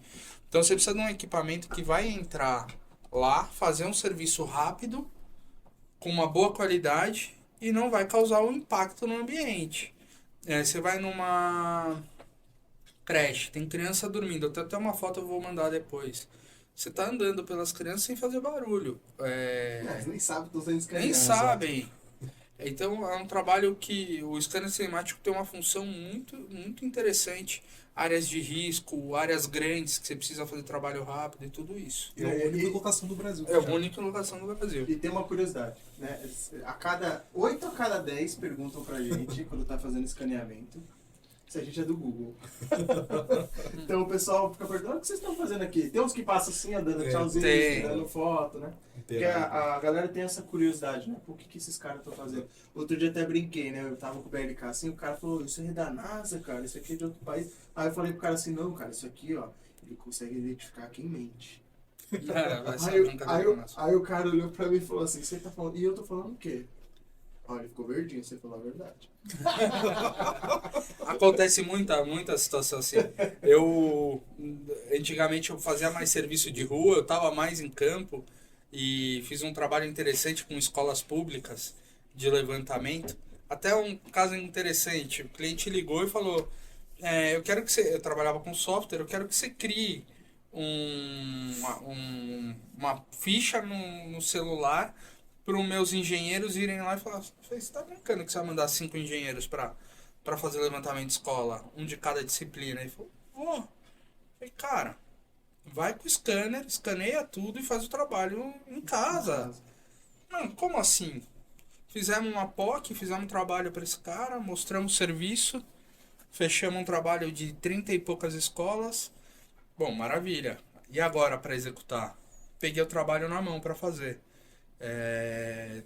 Então você precisa de um equipamento que vai entrar lá, fazer um serviço rápido, com uma boa qualidade e não vai causar um impacto no ambiente. Você vai numa creche, tem criança dormindo, até uma foto eu vou mandar depois. Você tá andando pelas crianças sem fazer barulho. Nem sabe que estão sendo escaneados. Nem sabem. Então é um trabalho que o scanner cinemático tem uma função muito, muito interessante. Áreas de risco, áreas grandes que você precisa fazer trabalho rápido e tudo isso. É a única locação do Brasil. É a única locação do Brasil. E tem uma curiosidade, né? 8 a cada 10 perguntam pra gente, quando tá fazendo escaneamento, Se a gente é do Google. Então o pessoal fica perguntando: o que vocês estão fazendo aqui? Tem uns que passam assim, andando tchauzinho, tirando foto, né? Porque a galera tem essa curiosidade, né? Por que esses caras estão fazendo? Outro dia até brinquei, né? Eu tava com o BLK assim, o cara falou: isso aí é da NASA, cara, isso aqui é de outro país. Aí eu falei pro cara assim: não, cara, isso aqui, ó, ele consegue identificar quem mente. Aí o cara olhou pra mim e falou assim: você tá falando. E eu tô falando o quê? Olha, ele ficou verdinho, você falou a verdade. Acontece muita situação assim. Antigamente eu fazia mais serviço de rua, eu estava mais em campo e fiz um trabalho interessante com escolas públicas de levantamento. Até um caso interessante, o cliente ligou e falou: eu quero que você, eu trabalhava com software, eu quero que você crie uma ficha no celular para os meus engenheiros irem lá e falar: você está brincando que você vai mandar 5 engenheiros para fazer levantamento de escola, um de cada disciplina? Ele falou: vou. Falei: cara, vai com o scanner, escaneia tudo e faz o trabalho em casa. Não, como assim? Fizemos uma POC, fizemos um trabalho para esse cara, mostramos o serviço, fechamos um trabalho de 30 e poucas escolas. Bom, maravilha. E agora para executar? Peguei o trabalho na mão para fazer.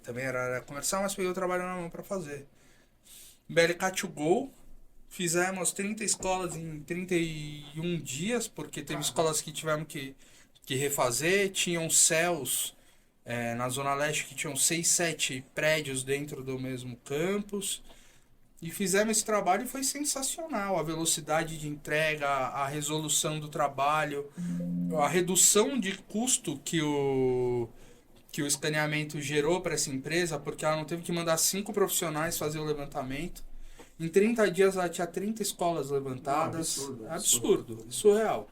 Também era comercial, mas peguei o trabalho na mão para fazer. BLK2Go, fizemos 30 escolas em 31 dias, porque teve escolas que tivemos que refazer. Tinham céus na Zona Leste que tinham 6, 7 prédios dentro do mesmo campus. E fizemos esse trabalho e foi sensacional. A velocidade de entrega, a resolução do trabalho, a redução de custo que o escaneamento gerou para essa empresa, porque ela não teve que mandar 5 profissionais fazer o levantamento. Em 30 dias ela tinha 30 escolas levantadas. Absurdo, surreal.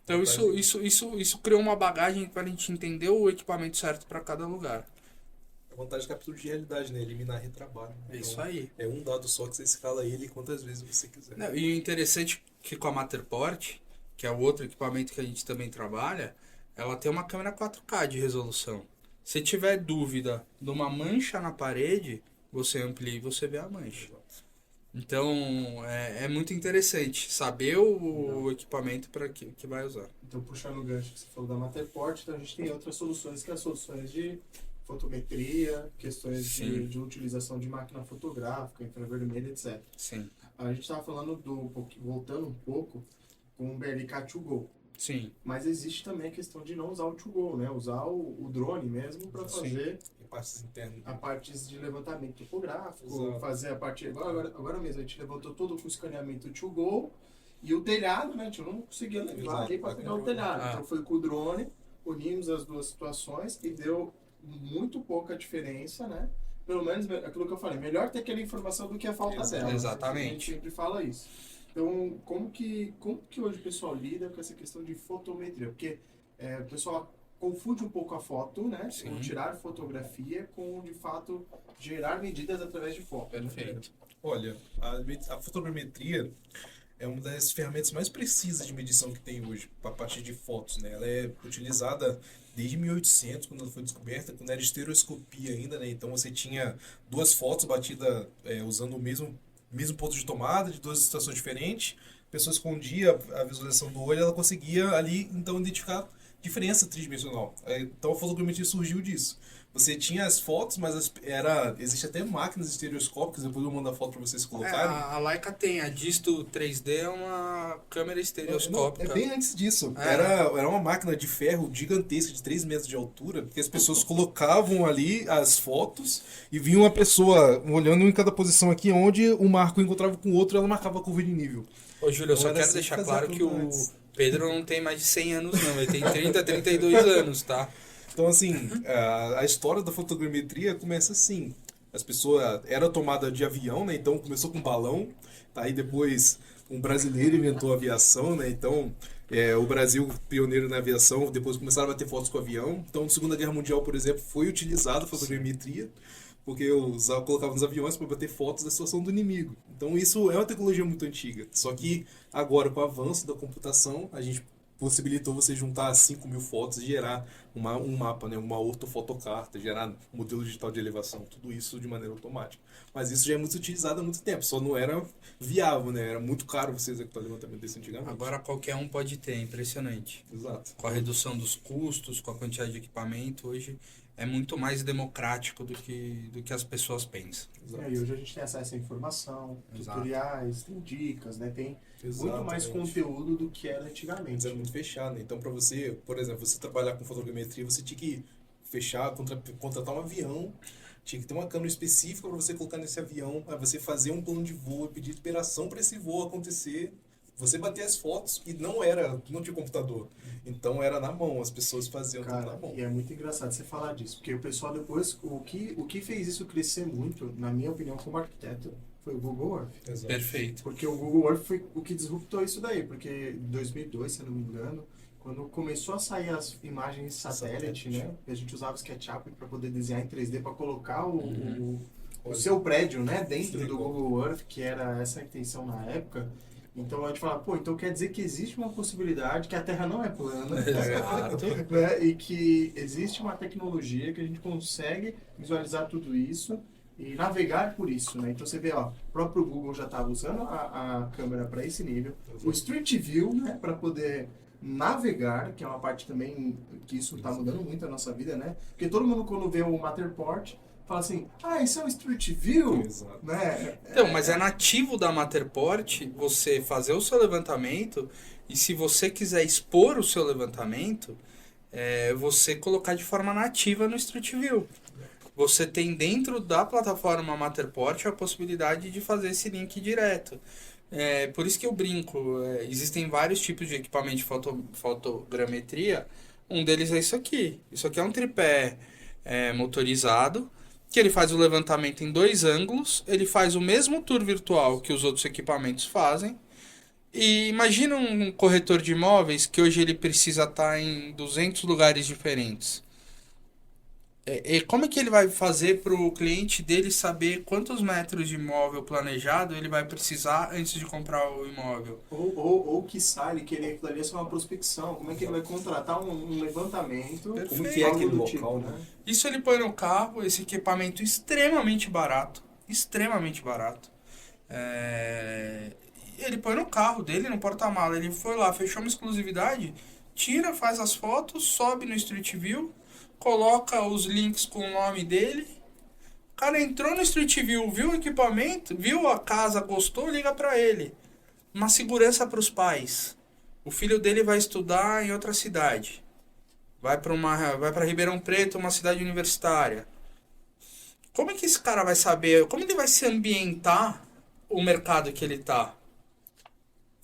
Então isso criou uma bagagem para a gente entender o equipamento certo para cada lugar. A vantagem é captura de realidade, né? Eliminar retrabalho. É isso aí. É um dado só que você escala ele quantas vezes você quiser. Não, e o interessante é que com a Matterport, que é o outro equipamento que a gente também trabalha, ela tem uma câmera 4K de resolução. Se tiver dúvida de uma mancha na parede, você amplia e você vê a mancha. Então, é muito interessante saber o equipamento para que vai usar. Então, puxando o gancho que você falou da Matterport, então a gente tem outras soluções, que é as soluções de fotometria, questões de utilização de máquina fotográfica, infravermelho, etc. Sim. A gente estava falando voltando um pouco, com o BLK2Go. Sim. Mas existe também a questão de não usar o 2Go, né? Usar o drone mesmo para fazer partes internas. a partes de levantamento topográfico, Exato. fazer a parte... Agora mesmo, a gente levantou todo com o escaneamento 2Go e o telhado, né? A gente não conseguia levar ali para pegar o telhado. Então foi com o drone, unimos as duas situações e deu muito pouca diferença, né? Pelo menos aquilo que eu falei, melhor ter aquela informação do que a falta dela. Exatamente. A gente sempre fala isso. Então, como que hoje o pessoal lida com essa questão de fotometria? Porque o pessoal confunde um pouco a foto, né? Sim. O tirar fotografia com, de fato, gerar medidas através de foto. Perfeito. Olha, a fotogrametria é uma das ferramentas mais precisas de medição que tem hoje, para a partir de fotos, né? Ela é utilizada desde 1800, quando ela foi descoberta, quando era estereoscopia ainda, né? Então você tinha 2 fotos batidas usando o mesmo ponto de tomada, de 2 situações diferentes. A pessoa escondia a visualização do olho, ela conseguia ali, então, identificar diferença tridimensional. Então a fotogrametria surgiu disso. Você tinha as fotos, mas existe até máquinas estereoscópicas, depois eu mando a foto para vocês colocarem. A Leica tem, a Disto 3D é uma câmera estereoscópica. É bem antes disso. Era uma máquina de ferro gigantesca, de 3 metros de altura, que as pessoas colocavam ali as fotos e vinha uma pessoa olhando em cada posição aqui, onde um marco encontrava com o outro, ela marcava a curva de nível. Ô, Júlio, eu só quero deixar claro que o Pedro não tem mais de 100 anos, não. Ele tem 30, 32 anos, tá? Então, assim, a história da fotogrametria começa assim. As pessoas... Era tomada de avião, né? Então, começou com balão. Tá? Aí, depois, um brasileiro inventou a aviação, né? Então, o Brasil, pioneiro na aviação, depois começaram a bater fotos com o avião. Então, na Segunda Guerra Mundial, por exemplo, foi utilizada a fotogrametria, porque colocavam nos aviões para bater fotos da situação do inimigo. Então, isso é uma tecnologia muito antiga. Só que, agora, com o avanço da computação, a gente possibilitou você juntar 5.000 fotos e gerar um mapa, né? Uma ortofotocarta, gerar modelo digital de elevação, tudo isso de maneira automática. Mas isso já é muito utilizado há muito tempo, só não era viável, né? Era muito caro você executar levantamento desse antigamente. Agora qualquer um pode ter, é impressionante. Exato. Com a redução dos custos, com a quantidade de equipamento, hoje é muito mais democrático do que as pessoas pensam. E hoje a gente tem acesso à informação, Exato. tutoriais, tem dicas, né? Tem muito mais Exatamente. conteúdo do que era Mas antigamente. era muito fechado, né? Então, para você, por exemplo, você trabalhar com fotogrametria, você tinha que fechar, contratar um avião, tinha que ter uma câmera específica para você colocar nesse avião, para você fazer um plano de voo, pedir liberação para esse voo acontecer. Você bater as fotos e não tinha computador. Então era na mão, as pessoas faziam tudo na Cara, mão. e é muito engraçado você falar disso, porque o pessoal depois, o que fez isso crescer muito, na minha opinião, como arquiteto, foi o Google Earth. Exato. Perfeito. Porque o Google Earth foi o que disruptou isso daí, porque em 2002, se eu não me engano, quando começou a sair as imagens satélite, né, a gente usava o SketchUp para poder desenhar em 3D, para colocar o seu prédio, né, dentro do Google Earth, que era essa a intenção na época. Então a gente fala, pô, então quer dizer que existe uma possibilidade que a Terra não é plana, Exato. né? E que existe uma tecnologia que a gente consegue visualizar tudo isso e navegar por isso, né? Então você vê, ó, o próprio Google já estava usando a câmera para esse nível, o Street View, né, para poder navegar, que é uma parte também que isso está mudando muito a nossa vida, né? Porque todo mundo quando vê o Matterport fala assim, isso é um Street View, Exato. né? Então, mas é nativo da Matterport você fazer o seu levantamento e se você quiser expor o seu levantamento, você colocar de forma nativa no Street View. Você tem dentro da plataforma Matterport a possibilidade de fazer esse link direto. Por isso que eu brinco, existem vários tipos de equipamento de fotogrametria, um deles é isso aqui. Isso aqui é um tripé motorizado, que ele faz o levantamento em 2 ângulos, ele faz o mesmo tour virtual que os outros equipamentos fazem. E imagina um corretor de imóveis que hoje ele precisa estar em 200 lugares diferentes. E como é que ele vai fazer para o cliente dele saber quantos metros de imóvel planejado ele vai precisar antes de comprar o imóvel? Ou que ele querer aquilo ali é só uma prospecção. Como é que ele vai contratar um levantamento? Perfeito. Como que é aquele algo do local, né? Isso ele põe no carro, esse equipamento extremamente barato. Extremamente barato. Ele põe no carro dele, no porta-mala. Ele foi lá, fechou uma exclusividade, tira, faz as fotos, sobe no Street View, coloca os links com o nome dele. O cara entrou no Street View, viu o equipamento, viu a casa, gostou, liga pra ele. Uma segurança para os pais. O filho dele vai estudar em outra cidade. Vai para Ribeirão Preto, uma cidade universitária. Como é que esse cara vai saber? Como ele vai se ambientar o mercado que ele tá?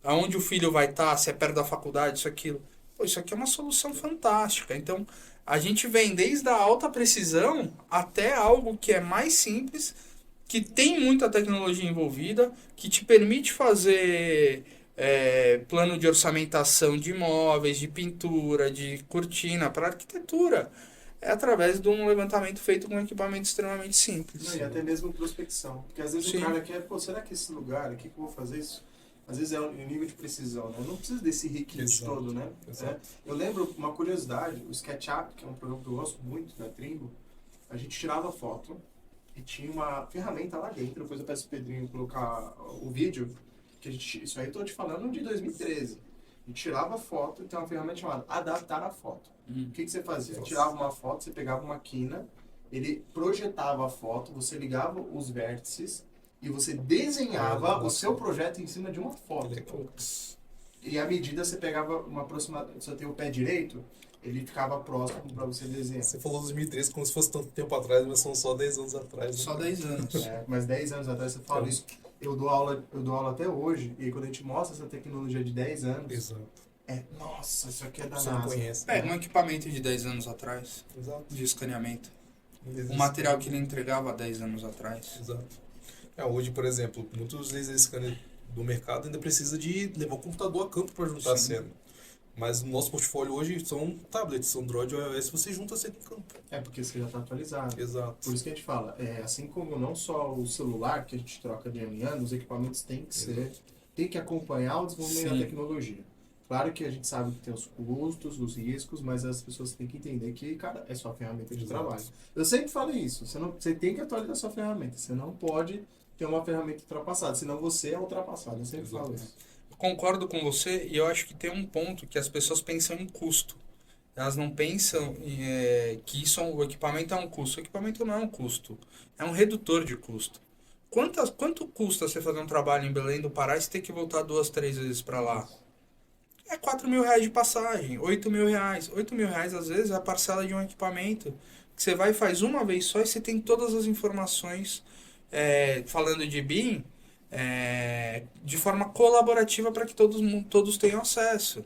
Aonde o filho vai estar? Se é perto da faculdade, isso, aquilo. Pô, isso aqui é uma solução fantástica. Então, a gente vem desde a alta precisão até algo que é mais simples, que tem muita tecnologia envolvida, que te permite fazer plano de orçamentação de imóveis, de pintura, de cortina para arquitetura. É através de um levantamento feito com um equipamento extremamente simples. Não, e até mesmo prospecção. Porque às vezes Sim. o cara quer, será que esse lugar aqui que eu vou fazer isso? Às vezes é um nível de precisão, né? Eu não preciso desse requinte Exato. todo, né? Exato. Eu lembro uma curiosidade, o SketchUp, que é um programa que eu gosto muito da Trimble, a gente tirava foto e tinha uma ferramenta lá dentro, depois eu peço o Pedrinho colocar o vídeo, que isso aí eu tô te falando de 2013. A gente tirava foto e tem uma ferramenta chamada Adaptar a Foto. O que você fazia? Nossa. Tirava uma foto, você pegava uma quina, ele projetava a foto, você ligava os vértices e você desenhava o seu projeto em cima de uma foto. E à medida você pegava uma aproximação, você tem o pé direito, ele ficava próximo para você desenhar. Você falou 2013 como se fosse tanto tempo atrás, mas são só 10 anos atrás. Só né? 10 anos. Mas 10 anos atrás você fala isso. Eu dou aula até hoje, e quando a gente mostra essa tecnologia de 10 anos, Exato. nossa, isso aqui é da Você não NASA. conhece. Pega um equipamento de 10 anos atrás, Exato. de escaneamento. Existe. O material que ele entregava há 10 anos atrás. Exato. Hoje, por exemplo, muitos laser scanner do mercado ainda precisa de levar o computador a campo para juntar a cena. Mas o nosso portfólio hoje são tablets, são Android e iOS, você junta a cena em campo. Porque você já está atualizado. Exato. Por isso que a gente fala, assim como não só o celular que a gente troca de ano em ano, os equipamentos têm que acompanhar o desenvolvimento da Sim. tecnologia. Claro que a gente sabe que tem os custos, os riscos, mas as pessoas têm que entender que, cara, é sua ferramenta de trabalho. Eu sempre falo isso, você tem que atualizar a sua ferramenta, você não pode ter uma ferramenta ultrapassada, senão você é ultrapassado, eu sempre falo isso. Eu concordo com você e eu acho que tem um ponto que as pessoas pensam em custo. Elas não pensam que o equipamento é um custo. O equipamento não é um custo, é um redutor de custo. Quanto custa você fazer um trabalho em Belém do Pará e você ter que voltar 2, 3 vezes para lá? É 4 mil reais de passagem, 8 mil reais. 8 mil reais, às vezes, é a parcela de um equipamento que você vai e faz uma vez só e você tem todas as informações, falando de BIM, de forma colaborativa para que todos tenham acesso.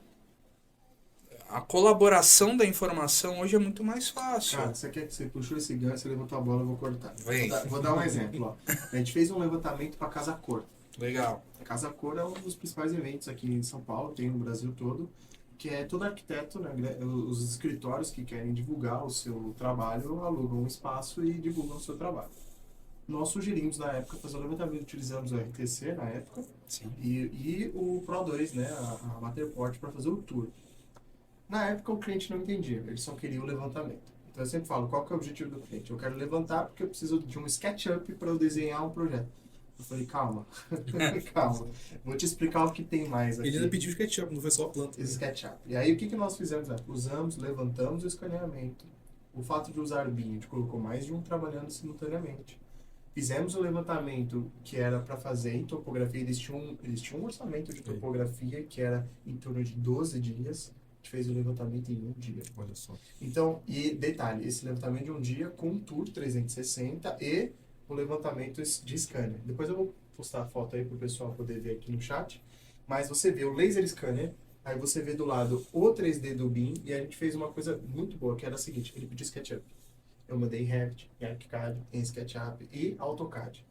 A colaboração da informação hoje é muito mais fácil. Cara, você puxou esse gancho, você levantou a bola, eu vou cortar. Vem. Vou dar um exemplo, ó. A gente fez um levantamento para Casa Cor. Legal. A Casa Cor é um dos principais eventos aqui em São Paulo, tem no Brasil todo, que é todo arquiteto, né, os escritórios que querem divulgar o seu trabalho alugam um espaço e divulgam o seu trabalho. Nós sugerimos na época fazer o levantamento, utilizamos o RTC na época. Sim. E o Pro2, né, a Matterport, para fazer o tour. Na época o cliente não entendia, ele só queria o levantamento. Então eu sempre falo, qual que é o objetivo do cliente? Eu quero levantar porque eu preciso de um SketchUp para eu desenhar um projeto. Eu falei, calma, calma, vou te explicar o que tem mais aqui. Ele ainda pediu SketchUp, não foi só a planta. Esse SketchUp. E aí o que nós fizemos? Usamos, levantamos o escaneamento. O fato de usar BIM, a gente colocou mais de um trabalhando simultaneamente. Fizemos o levantamento que era para fazer em topografia, eles tinham um orçamento de topografia que era em torno de 12 dias. A gente fez o levantamento em um dia. Olha só. Então, e detalhe, esse levantamento de um dia com um tour 360 e o levantamento de scanner. Depois eu vou postar a foto aí para o pessoal poder ver aqui no chat. Mas você vê o laser scanner, aí você vê do lado o 3D do BIM, e a gente fez uma coisa muito boa, que era a seguinte, ele pediu SketchUp. Eu mandei em Revit, em ArchiCAD, em SketchUp e AutoCAD.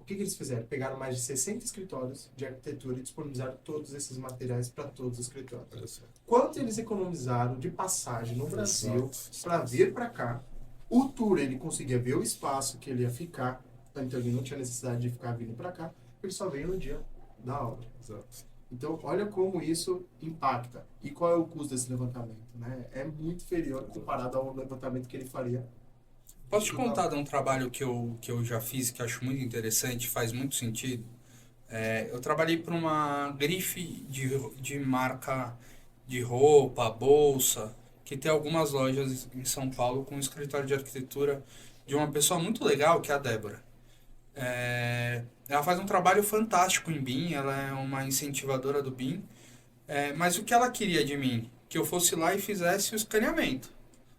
O que eles fizeram? Pegaram mais de 60 escritórios de arquitetura e disponibilizaram todos esses materiais para todos os escritórios. Quanto eles economizaram de passagem no Brasil para vir para cá? O tour, ele conseguia ver o espaço que ele ia ficar, então ele não tinha necessidade de ficar vindo para cá, ele só veio no dia da obra. Exato. Então, olha como isso impacta. E qual é o custo desse levantamento? Né? É muito inferior comparado ao levantamento que ele faria. Posso te contar de um trabalho que eu já fiz, que acho muito interessante, faz muito sentido? Eu trabalhei para uma grife de marca de roupa, bolsa, que tem algumas lojas em São Paulo com um escritório de arquitetura de uma pessoa muito legal, que é a Débora. Ela faz um trabalho fantástico em BIM, ela é uma incentivadora do BIM, mas o que ela queria de mim? Que eu fosse lá e fizesse o escaneamento,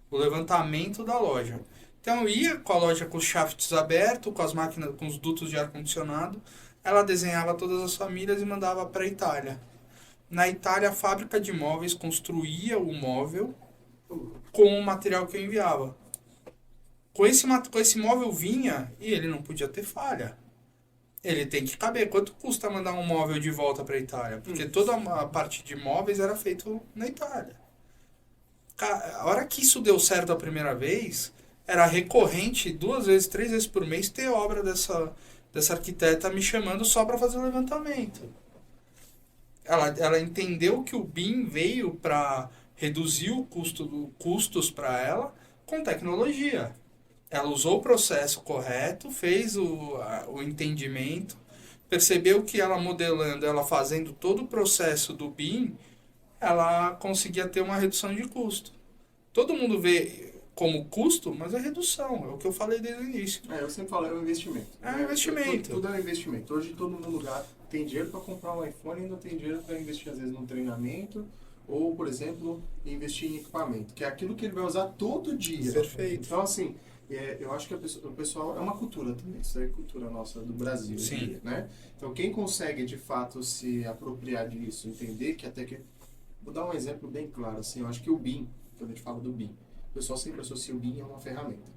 o levantamento da loja. Então eu ia com a loja com os shafts abertos, com as máquinas, com os dutos de ar-condicionado, ela desenhava todas as famílias e mandava para a Itália. Na Itália, a fábrica de móveis construía o móvel com o material que eu enviava. Com esse móvel vinha e ele não podia ter falha. Ele tem que caber. Quanto custa mandar um móvel de volta para a Itália? Porque toda a parte de móveis era feito na Itália. A hora que isso deu certo a primeira vez, era recorrente 2 vezes, 3 vezes por mês ter obra dessa arquiteta me chamando só para fazer o levantamento. Ela entendeu que o BIM veio para reduzir o custos para ela com tecnologia. Ela usou o processo correto, fez o entendimento, percebeu que ela modelando, ela fazendo todo o processo do BIM, ela conseguia ter uma redução de custo. Todo mundo vê como custo, mas é redução, é o que eu falei desde o início. Eu sempre falo, é um investimento. É um investimento. Tudo é um investimento. Hoje todo mundo tem dinheiro para comprar um iPhone e não tem dinheiro para investir, às vezes, num treinamento ou, por exemplo, investir em equipamento, que é aquilo que ele vai usar todo dia. Perfeito. Então, assim, eu acho que o pessoal... É uma cultura também, isso é cultura nossa do Brasil. Sim. Né? Então, quem consegue, de fato, se apropriar disso, entender que até que... Vou dar um exemplo bem claro, assim, eu acho que o BIM, quando a gente fala do BIM, o pessoal sempre associa o BIM a uma ferramenta.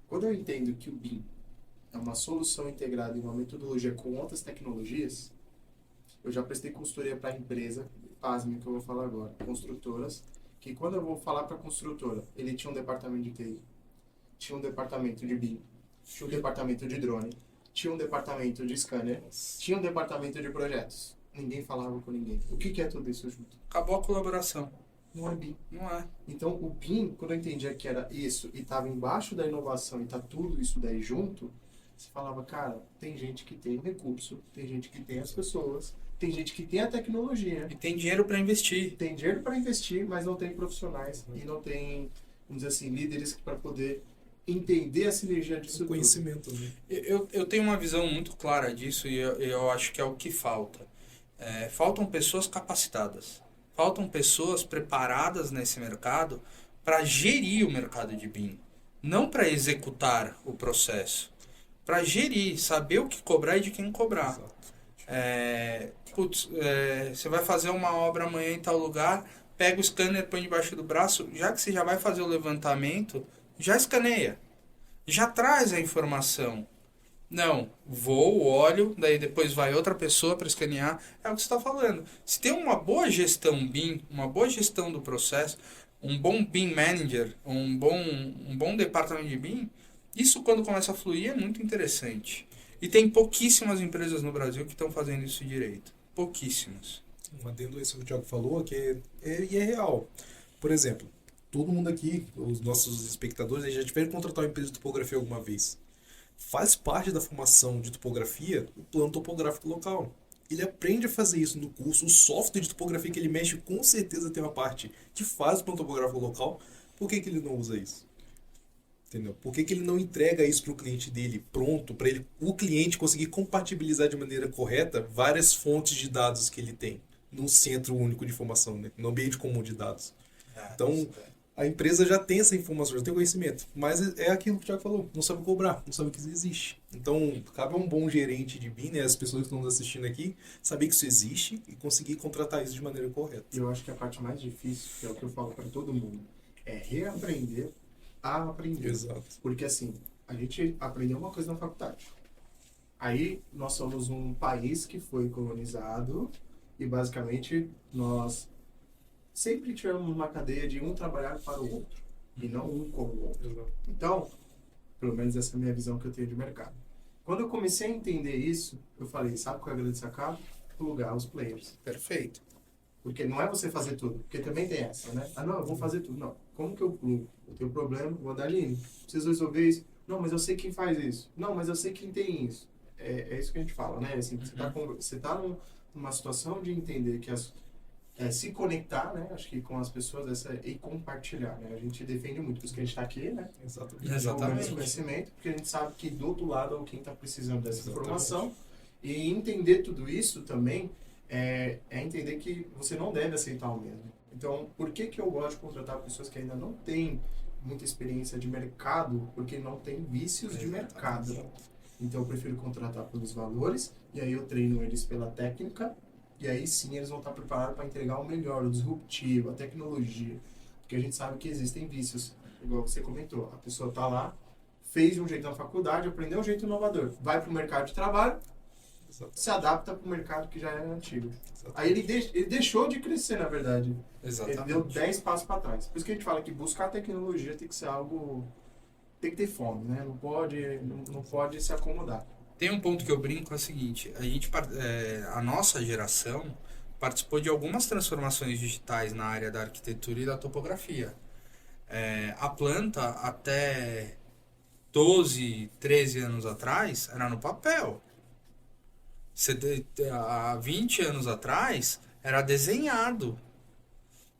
Quando eu entendo que o BIM é uma solução integrada em uma metodologia com outras tecnologias, eu já prestei consultoria para a empresa, pasme que eu vou falar agora, construtoras, que quando eu vou falar para a construtora, ele tinha um departamento de TI, tinha um departamento de BIM, tinha um departamento de drone, tinha um departamento de scanner, tinha um departamento de projetos. ninguém falava com ninguém. O que é tudo isso junto? Acabou a colaboração. Não é BIM. Não é. Então, o BIM, quando eu entendia que era isso e estava embaixo da inovação e tá tudo isso daí junto, você falava, cara, tem gente que tem recurso, tem gente que tem as pessoas, tem gente que tem a tecnologia, E tem dinheiro para investir. tem dinheiro para investir, mas não tem profissionais e não tem, vamos dizer assim, líderes para poder entender a sinergia disso tudo. Conhecimento, né? Eu tenho uma visão muito clara disso e eu acho que é o que falta. Faltam pessoas capacitadas. Faltam pessoas preparadas nesse mercado para gerir o mercado de BIM. Não para executar o processo. Para gerir, saber o que cobrar e de quem cobrar. Exato. Você vai fazer uma obra amanhã em tal lugar, pega o scanner, põe debaixo do braço, já que você já vai fazer o levantamento, já escaneia. Já traz a informação. Não, vou, olho, daí depois vai outra pessoa para escanear. É o que você está falando. Se tem uma boa gestão BIM, uma boa gestão do processo, um bom BIM manager, um bom departamento de BIM, isso quando começa a fluir é muito interessante. E tem pouquíssimas empresas no Brasil que estão fazendo isso direito. Pouquíssimas. Um adendo a isso que o Thiago falou, que é real. Por exemplo, todo mundo aqui, os nossos espectadores, eles já tiveram que contratar uma empresa de topografia alguma vez. Faz parte da formação de topografia o plano topográfico local. Ele aprende a fazer isso no curso. O software de topografia que ele mexe com certeza tem uma parte que faz o plano topográfico local. Por que ele não usa isso? Entendeu? Por que ele não entrega isso para o cliente dele pronto, para o cliente conseguir compatibilizar de maneira correta várias fontes de dados que ele tem no centro único de informação, né? No ambiente comum de dados. Então, a empresa já tem essa informação, já tem conhecimento, mas é aquilo que o Thiago falou, não sabe cobrar, não sabe que isso existe. Então, cabe a um bom gerente de BIM, né, as pessoas que estão nos assistindo aqui, saber que isso existe e conseguir contratar isso de maneira correta. E eu acho que a parte mais difícil, que é o que eu falo para todo mundo, é reaprender a aprender. Exato. Porque assim, a gente aprendeu uma coisa na faculdade. Aí nós somos um país que foi colonizado e basicamente nós sempre tivemos uma cadeia de um trabalhar para o outro e não um com o outro. Exato. Então, pelo menos essa é a minha visão que eu tenho de mercado. Quando eu comecei a entender isso, eu falei, sabe qual é a grande sacada? Plugar os players. Perfeito. Porque não é você fazer tudo, porque também tem essa, né? Ah, não, eu vou fazer tudo. Não. Como que eu plugo? Eu tenho um problema, vou dar Aline. Preciso resolver isso. Não, mas eu sei quem faz isso. Não, mas eu sei quem tem isso. É isso que a gente fala, né? Assim, você tá numa situação de entender que se conectar, né? Acho que com as pessoas e compartilhar, né? A gente defende muito, por isso que a gente está aqui, né? Exatamente. Exatamente. Esse conhecimento, porque a gente sabe que do outro lado é quem está precisando dessa informação. E entender tudo isso também é entender que você não deve aceitar o mesmo. Então, por que eu gosto de contratar pessoas que ainda não têm muita experiência de mercado? Porque não tem vícios de mercado. Então, eu prefiro contratar pelos valores, e aí eu treino eles pela técnica, e aí sim eles vão estar preparados para entregar o melhor, o disruptivo, a tecnologia. Porque a gente sabe que existem vícios, igual você comentou. A pessoa está lá, fez de um jeito na faculdade, aprendeu um jeito inovador, vai para o mercado de trabalho, se adapta para o mercado que já é antigo. Aí ele deixou de crescer, na verdade. Exatamente. Ele deu 10 passos para trás. Por isso que a gente fala que buscar tecnologia tem que ser algo... Tem que ter fome, né? Não pode se acomodar. Tem um ponto que eu brinco, é o seguinte, a nossa geração participou de algumas transformações digitais na área da arquitetura e da topografia. A planta, até 12, 13 anos atrás, era no papel. Há 20 anos atrás, era desenhado.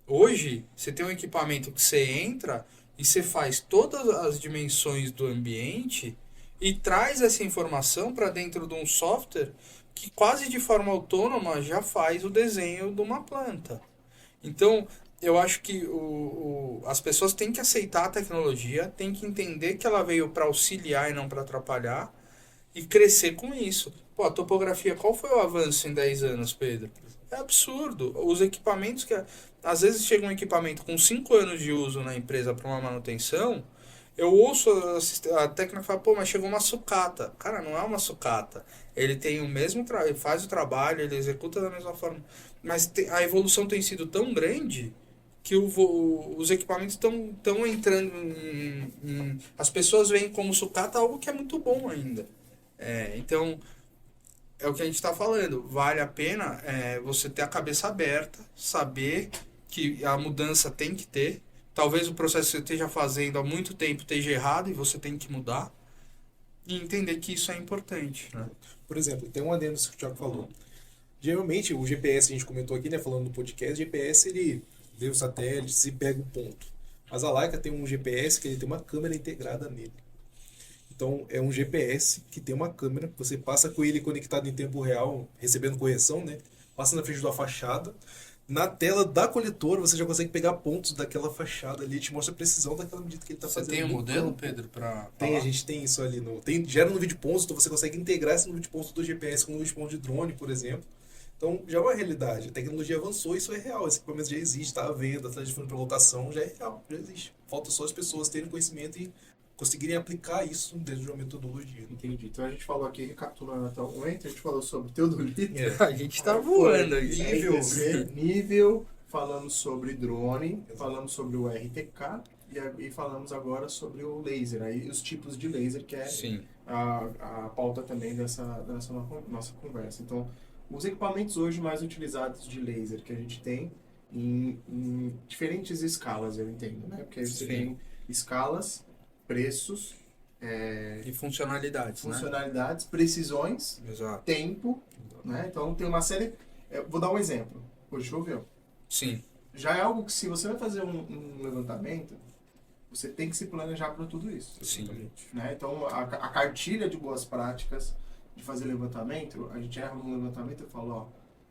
Hoje, você tem um equipamento que você entra e você faz todas as dimensões do ambiente e traz essa informação para dentro de um software que quase de forma autônoma já faz o desenho de uma planta. Então, eu acho que as pessoas têm que aceitar a tecnologia, têm que entender que ela veio para auxiliar e não para atrapalhar e crescer com isso. Pô, a topografia, qual foi o avanço em 10 anos, Pedro? É absurdo. Os equipamentos que... Às vezes chega um equipamento com 5 anos de uso na empresa para uma manutenção, eu ouço a técnica falar, pô, mas chegou uma sucata. Cara, não é uma sucata. Ele tem o mesmo ele faz o trabalho, ele executa da mesma forma. Mas a evolução tem sido tão grande que os equipamentos estão entrando as pessoas veem como sucata algo que é muito bom ainda. Então, é o que a gente está falando. Vale a pena você ter a cabeça aberta, saber que a mudança tem que ter. Talvez o processo que você esteja fazendo há muito tempo esteja errado e você tem que mudar. E entender que isso é importante, né? Por exemplo, tem um adendo que o Thiago falou. Geralmente, o GPS, a gente comentou aqui, né, falando no podcast, o GPS, ele vê o satélite e pega o ponto. Mas a Leica tem um GPS que ele tem uma câmera integrada nele. Então, é um GPS que tem uma câmera, você passa com ele conectado em tempo real, recebendo correção, né? Passa na frente da fachada. Na tela da coletora, você já consegue pegar pontos daquela fachada ali, te mostra a precisão daquela medida que ele está Você fazendo. tem um no modelo, campo. Pedro, para Tem, a gente tem isso ali. Gera no vídeo pontos, então você consegue integrar esse no vídeo pontos do GPS com o vídeo pontos de drone, por exemplo. Então, já é uma realidade. A tecnologia avançou, isso é real. Esse equipamento já existe, está à venda, está disponível para locação, já é real, já existe. Falta só as pessoas terem conhecimento e conseguirem aplicar isso dentro de uma metodologia. Entendi. Então a gente falou aqui, recapitulando até o momento, a gente falou sobre teodolia, A gente tá voando aqui. nível, falamos sobre drone, falamos sobre o RTK e falamos agora sobre o laser, aí os tipos de laser, que é Sim. a pauta também dessa nossa conversa. Então, os equipamentos hoje mais utilizados de laser que a gente tem em diferentes escalas, eu entendo, né? Porque aí você Sim. tem escalas, preços, E funcionalidades, funcionalidades, precisões, né? Exato. tempo, né? Então tem uma série. Vou dar um exemplo. Hoje choveu. Sim. Já é algo que, se você vai fazer um levantamento, você tem que se planejar para tudo isso. Sim. Né? Então a cartilha de boas práticas de fazer levantamento, a gente erra no levantamento e fala, ó,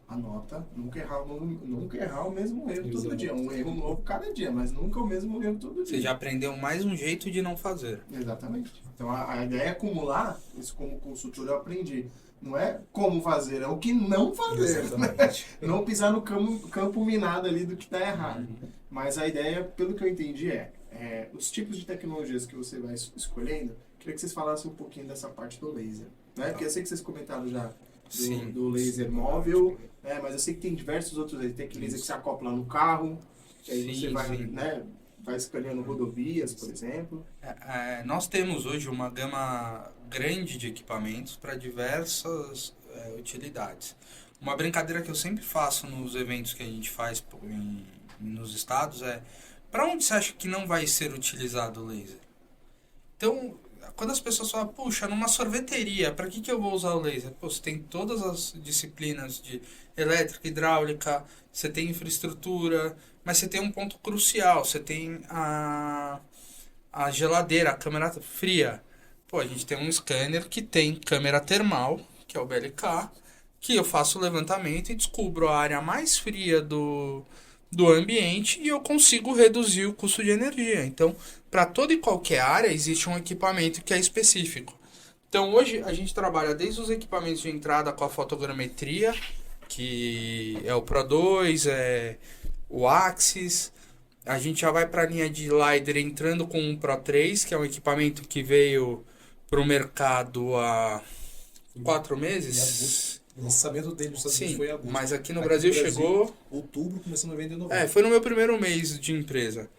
anota, nunca errar o mesmo erro todo Exato. dia. Um erro novo cada dia, mas nunca o mesmo erro todo dia. Você já aprendeu mais um jeito de não fazer. Exatamente. Então a ideia é acumular, isso como consultor eu aprendi. Não é como fazer, é o que não fazer. Né? Exatamente. Não pisar no campo minado ali do que está errado. Mas a ideia, pelo que eu entendi, os tipos de tecnologias que você vai escolhendo, queria que vocês falassem um pouquinho dessa parte do laser. Né? Porque eu sei que vocês comentaram já Sim. do laser móvel, né? Mas eu sei que tem diversos outros. Tem aquele laser que se acopla no carro, que aí Sim, você vai, sim. né, vai escaneando rodovias, por exemplo. Nós temos hoje uma gama grande de equipamentos para diversas utilidades. Uma brincadeira que eu sempre faço nos eventos que a gente faz nos estados é: para onde você acha que não vai ser utilizado o laser? Então, quando as pessoas falam, puxa, numa sorveteria, para que eu vou usar o laser? Pô, você tem todas as disciplinas de elétrica, hidráulica, você tem infraestrutura, mas você tem um ponto crucial, você tem a geladeira, a câmera fria. Pô, a gente tem um scanner que tem câmera termal, que é o BLK, que eu faço o levantamento e descubro a área mais fria do ambiente e eu consigo reduzir o custo de energia. Então, para toda e qualquer área, existe um equipamento que é específico. Então, hoje a gente trabalha desde os equipamentos de entrada com a fotogrametria, que é o Pro 2, o Axis. A gente já vai para a linha de LiDAR entrando com o Pro 3, que é um equipamento que veio para o mercado há 4 meses. O lançamento dele nos Estados Unidos Sim, foi em agosto. mas aqui no Brasil chegou... Outubro, começando a vender em novembro. foi no meu primeiro mês de empresa.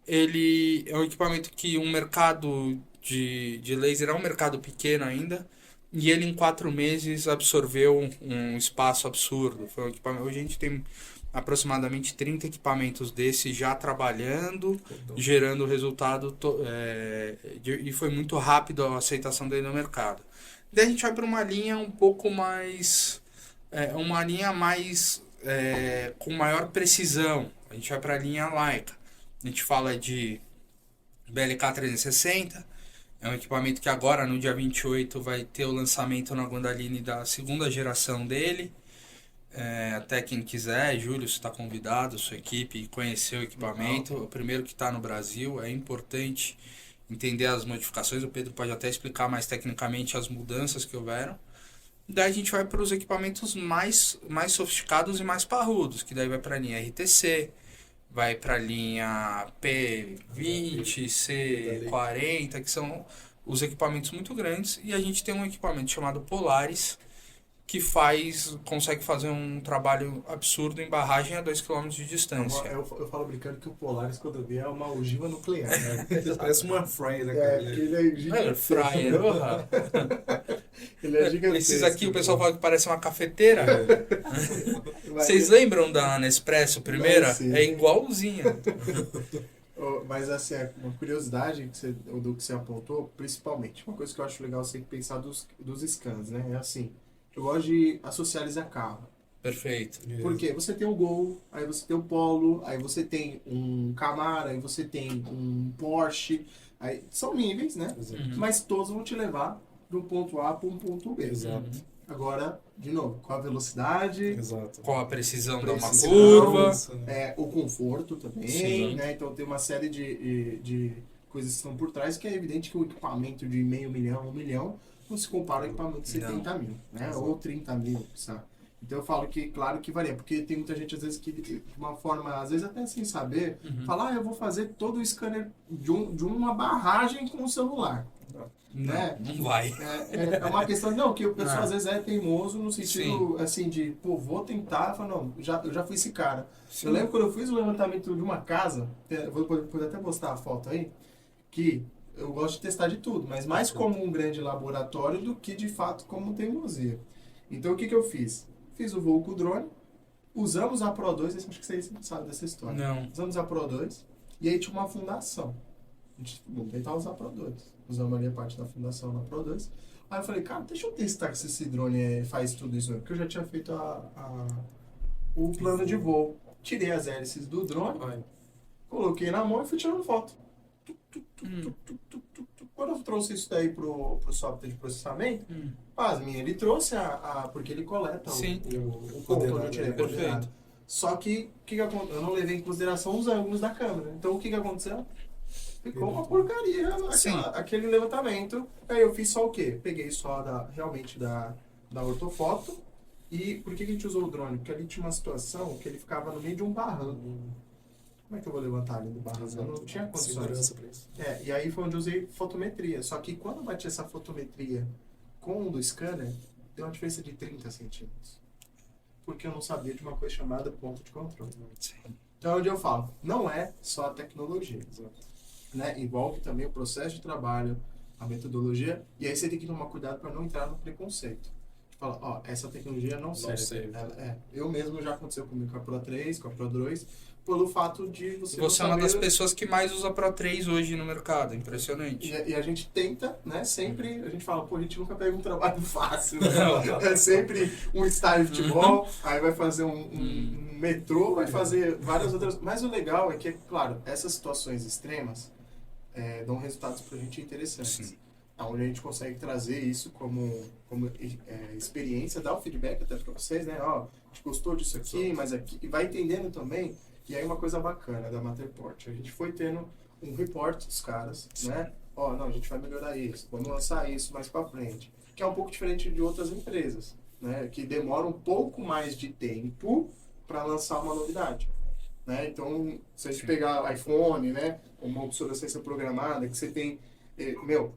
Ele é um equipamento que um mercado de laser é um mercado pequeno ainda. E ele em 4 meses absorveu um espaço absurdo. Foi um equipamento, hoje a gente tem aproximadamente 30 equipamentos desses já trabalhando, gerando resultado. E foi muito rápido a aceitação dele no mercado. Daí a gente vai para uma linha um pouco mais... uma linha mais... com maior precisão. A gente vai para a linha Leica. A gente fala de BLK 360. É um equipamento que agora, no dia 28, vai ter o lançamento na Guandaline da segunda geração dele. Até quem quiser, Júlio, você está convidado, sua equipe, conhecer o equipamento. O primeiro que está no Brasil. É importante entender as modificações. O Pedro pode até explicar mais tecnicamente as mudanças que houveram. Daí a gente vai para os equipamentos mais sofisticados e mais parrudos, que daí vai para a linha RTC, vai para a linha P20, C40, que são os equipamentos muito grandes. E a gente tem um equipamento chamado Polaris, que consegue fazer um trabalho absurdo em barragem a 2 km de distância. Eu falo brincando que o Polaris, quando eu vi, é uma ogiva nuclear, né? Parece uma fryer, né, É, cara? porque ele é gigantesco. Fryer, Ele é gigantesco. esses aqui o pessoal fala que parece uma cafeteira. Mas- Vocês lembram da Nespresso primeira? Não, sim. É igualzinha. Mas assim, uma curiosidade do que você apontou, principalmente, uma coisa que eu acho legal você pensar dos scans, né? É assim, eu gosto de assocializar carro. Perfeito. Porque você tem o Gol, aí você tem o Polo, aí você tem um Camaro, aí você tem um Porsche, aí são níveis, né? Uhum. Mas todos vão te levar de um ponto A para um ponto B. Exato. Agora, de novo, qual a velocidade, Exato. Qual a precisão de uma Precisão. curva. o conforto também, Sim. né? Então tem uma série de coisas que estão por trás que é evidente que o equipamento de $500 mil, $1 milhão, não se compara ao equipamento de 70 mil, né? Exato. Ou 30 mil, sabe? Então eu falo que, claro que varia, porque tem muita gente, às vezes, que de uma forma, às vezes até sem saber, fala, eu vou fazer todo o scanner de uma barragem com o celular. Né? Não vai. É uma questão, não, que o pessoal às vezes é teimoso no sentido, Sim. assim, de, pô, vou tentar, fala, não, eu já fui esse cara. Sim. Eu lembro quando eu fiz o levantamento de uma casa, eu vou poder até postar a foto aí, que eu gosto de testar de tudo, mas mais como um grande laboratório do que de fato como teimosia. Então o que eu fiz? Fiz o voo com o drone, usamos a Pro 2, acho que vocês sabem dessa história. Não. Usamos a Pro 2 e aí tinha uma fundação. A gente, vamos tentar usar a Pro 2. Usamos ali a parte da fundação na Pro 2. Aí eu falei, cara, deixa eu testar se esse drone faz tudo isso. Porque eu já tinha feito o plano de voo. Tirei as hélices do drone, coloquei na mão e fui tirando foto. Quando eu trouxe isso daí pro software de processamento, pasminha, ele trouxe porque ele coleta Sim. o ponto onde eu tirei Perfeito. coordenado. Só que, eu não levei em consideração os ângulos da câmera. Então, o que aconteceu? Ficou uma porcaria aquele levantamento. Aí eu fiz só o quê? Peguei só realmente da ortofoto. E por que a gente usou o drone? Porque ali tinha uma situação que ele ficava no meio de um barranco. Como é que eu vou levantar ali do barranco? Eu não tinha condições. Segurança pra isso. E aí foi onde eu usei fotometria. Só que quando eu bati essa fotometria com o do scanner, deu uma diferença de 30 centímetros. Porque eu não sabia de uma coisa chamada ponto de controle. Sim. Então, onde eu falo, não é só a tecnologia. Né? Envolve também o processo de trabalho, a metodologia, e aí você tem que tomar cuidado para não entrar no preconceito. Fala, ó, essa tecnologia não serve. Eu mesmo já aconteceu comigo com a Pro 3, com a Pro 2, pelo fato de você Você é não uma das saber- pessoas que mais usa Pro 3 hoje no mercado. Impressionante. E a gente tenta, né, sempre, a gente fala, pô, a gente nunca pega um trabalho fácil, né? Não. É sempre um estádio de futebol, aí vai fazer um metrô, vai fazer várias outras... Mas o legal é que, claro, essas situações extremas dão resultados pra gente interessantes. Sim. Onde a gente consegue trazer isso como experiência, dar o feedback até pra vocês, né? Ó, a gente gostou disso aqui, mas aqui... E vai entendendo também. E aí uma coisa bacana da Matterport, a gente foi tendo um report dos caras, né? Ó, não, a gente vai melhorar isso, vamos lançar isso mais pra frente. Que é um pouco diferente de outras empresas, né? Que demoram um pouco mais de tempo para lançar uma novidade. Né? Então, se a gente pegar iPhone, né? Uma obsolescência programada, que você tem,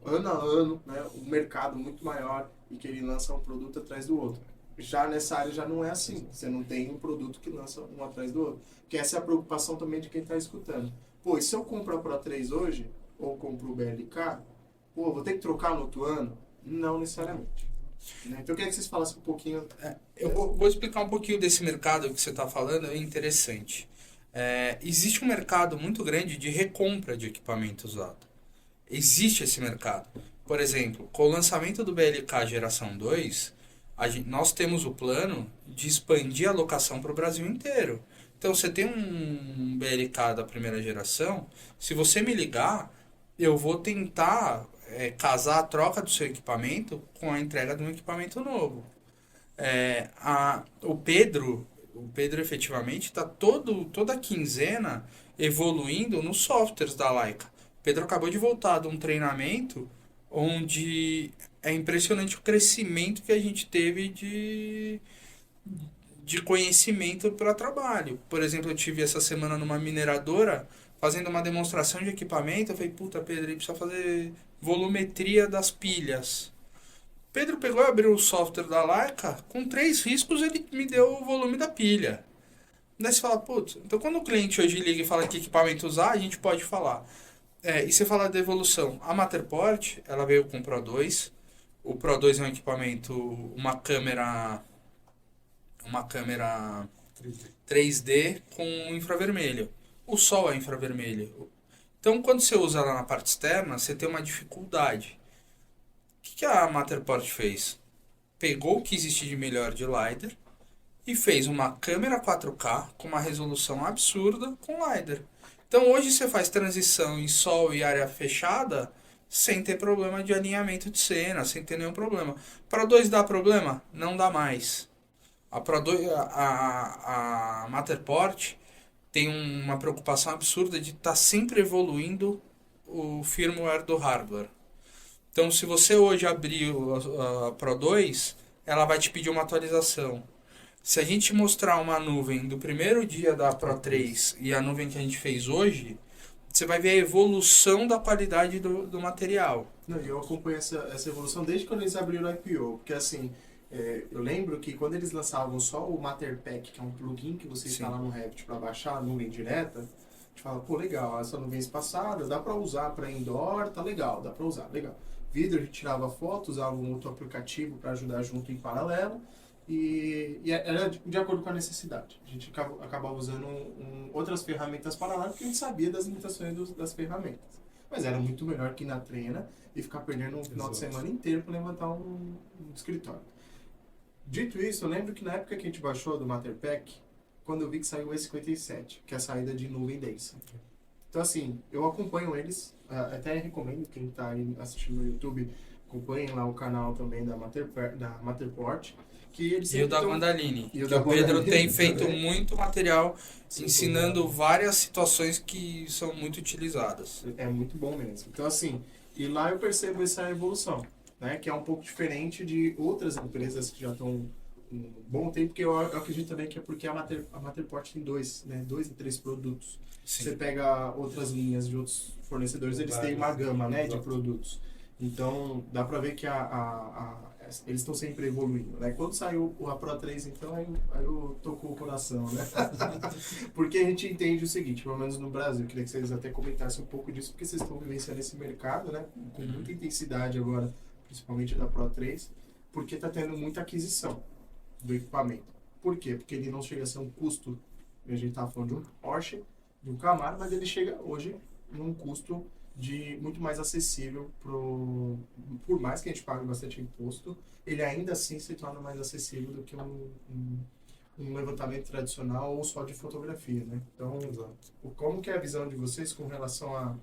ano a ano, né? Um mercado muito maior e que ele lança um produto atrás do outro. Já nessa área já não é assim. Você não tem um produto que lança um atrás do outro. Que essa é a preocupação também de quem está escutando. Pô, e se eu compro a Pro 3 hoje, ou compro o BLK, pô, vou ter que trocar no outro ano? Não necessariamente. Né? Então eu queria que vocês falassem um pouquinho... Eu vou explicar um pouquinho desse mercado que você está falando, é interessante. Existe um mercado muito grande de recompra de equipamento usado. Existe esse mercado. Por exemplo, com o lançamento do BLK Geração 2, nós temos o plano de expandir a locação para o Brasil inteiro. Então, você tem um BLK da primeira geração, se você me ligar, eu vou tentar casar a troca do seu equipamento com a entrega de um equipamento novo. O Pedro efetivamente está toda quinzena evoluindo nos softwares da Leica. O Pedro acabou de voltar de um treinamento onde é impressionante o crescimento que a gente teve de conhecimento para trabalho. Por exemplo, eu tive essa semana numa mineradora fazendo uma demonstração de equipamento. Eu falei, puta, Pedro, ele precisa fazer volumetria das pilhas. Pedro pegou e abriu o software da Leica, com 3 riscos ele me deu o volume da pilha. Daí você fala, putz, então quando o cliente hoje liga e fala que equipamento usar, a gente pode falar. E você fala da evolução. A Matterport, ela veio com o Pro 2. O Pro 2 é um equipamento, uma câmera 3D com infravermelho. O sol é infravermelho. Então, quando você usa ela na parte externa, você tem uma dificuldade. O que a Matterport fez? Pegou o que existe de melhor de LiDAR e fez uma câmera 4K com uma resolução absurda com LiDAR. Então, hoje você faz transição em sol e área fechada sem ter problema de alinhamento de cena, sem ter nenhum problema. Pro 2 dá problema? Não dá mais. A Pro 2, a Matterport tem uma preocupação absurda de estar sempre evoluindo o firmware do hardware. Então, se você hoje abrir a Pro 2, ela vai te pedir uma atualização. Se a gente mostrar uma nuvem do primeiro dia da Pro 3 e a nuvem que a gente fez hoje, você vai ver a evolução da qualidade do material. Não, eu acompanho essa evolução desde quando eles abriram o IPO, porque assim, eu lembro que quando eles lançavam só o Matterpack, que é um plugin que você instala no Revit para baixar a nuvem direta, a gente fala, pô, legal, essa nuvem espaçada, dá para usar para indoor, tá legal, dá para usar, legal. Vidro, a gente tirava foto, usava um outro aplicativo para ajudar junto em paralelo, e era de acordo com a necessidade. A gente acabava usando outras ferramentas paralelas porque a gente sabia das limitações das ferramentas. Mas era muito melhor que ir na treina e ficar perdendo um final de semana inteiro para levantar um escritório. Dito isso, eu lembro que na época que a gente baixou do Matterpack, quando eu vi que saiu o E57, que é a saída de nuvem densa. Então assim, eu acompanho eles, até recomendo quem está aí assistindo no YouTube, acompanhem lá o canal também da Matterport. Que eles E o da Guandaline. Que o Pedro tem feito muito material ensinando várias situações que são muito utilizadas. É muito bom mesmo. Então, assim, e lá eu percebo essa evolução, né? Que é um pouco diferente de outras empresas que já estão um bom tempo, porque eu acredito também que é porque a Matterport tem dois a três produtos. Sim. Você pega outras linhas de outros fornecedores, eles têm uma gama, né, de produtos. Então, dá pra ver que eles estão sempre evoluindo, né? Quando saiu a Pro 3, então, aí eu tocou o coração, né? Porque a gente entende o seguinte, pelo menos no Brasil, eu queria que vocês até comentassem um pouco disso, porque vocês estão vivenciando esse mercado, né? Com muita intensidade agora, principalmente da Pro 3, porque está tendo muita aquisição do equipamento. Por quê? Porque ele não chega a ser um custo, a gente estava falando de um Porsche, de um Camaro, mas ele chega hoje num custo muito mais acessível por mais que a gente pague bastante imposto, ele ainda assim se torna mais acessível do que um levantamento tradicional ou só de fotografia, né? Então, como que é a visão de vocês com relação a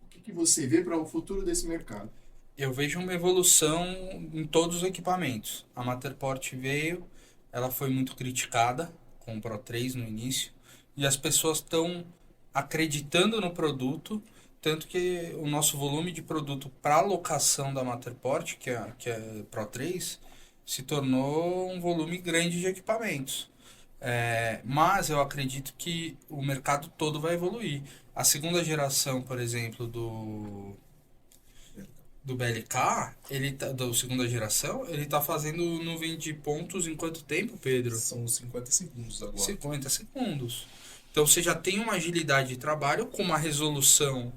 o que você vê para o futuro desse mercado? Eu vejo uma evolução em todos os equipamentos. A Matterport veio, ela foi muito criticada com o Pro 3 no início, e as pessoas estão acreditando no produto. Tanto que o nosso volume de produto para alocação da Matterport, que é Pro 3, se tornou um volume grande de equipamentos. Mas eu acredito que o mercado todo vai evoluir. A segunda geração, por exemplo, do BLK, da segunda geração, ele está fazendo nuvem de pontos em quanto tempo, Pedro? São 50 segundos agora. 50 segundos. Então você já tem uma agilidade de trabalho com uma resolução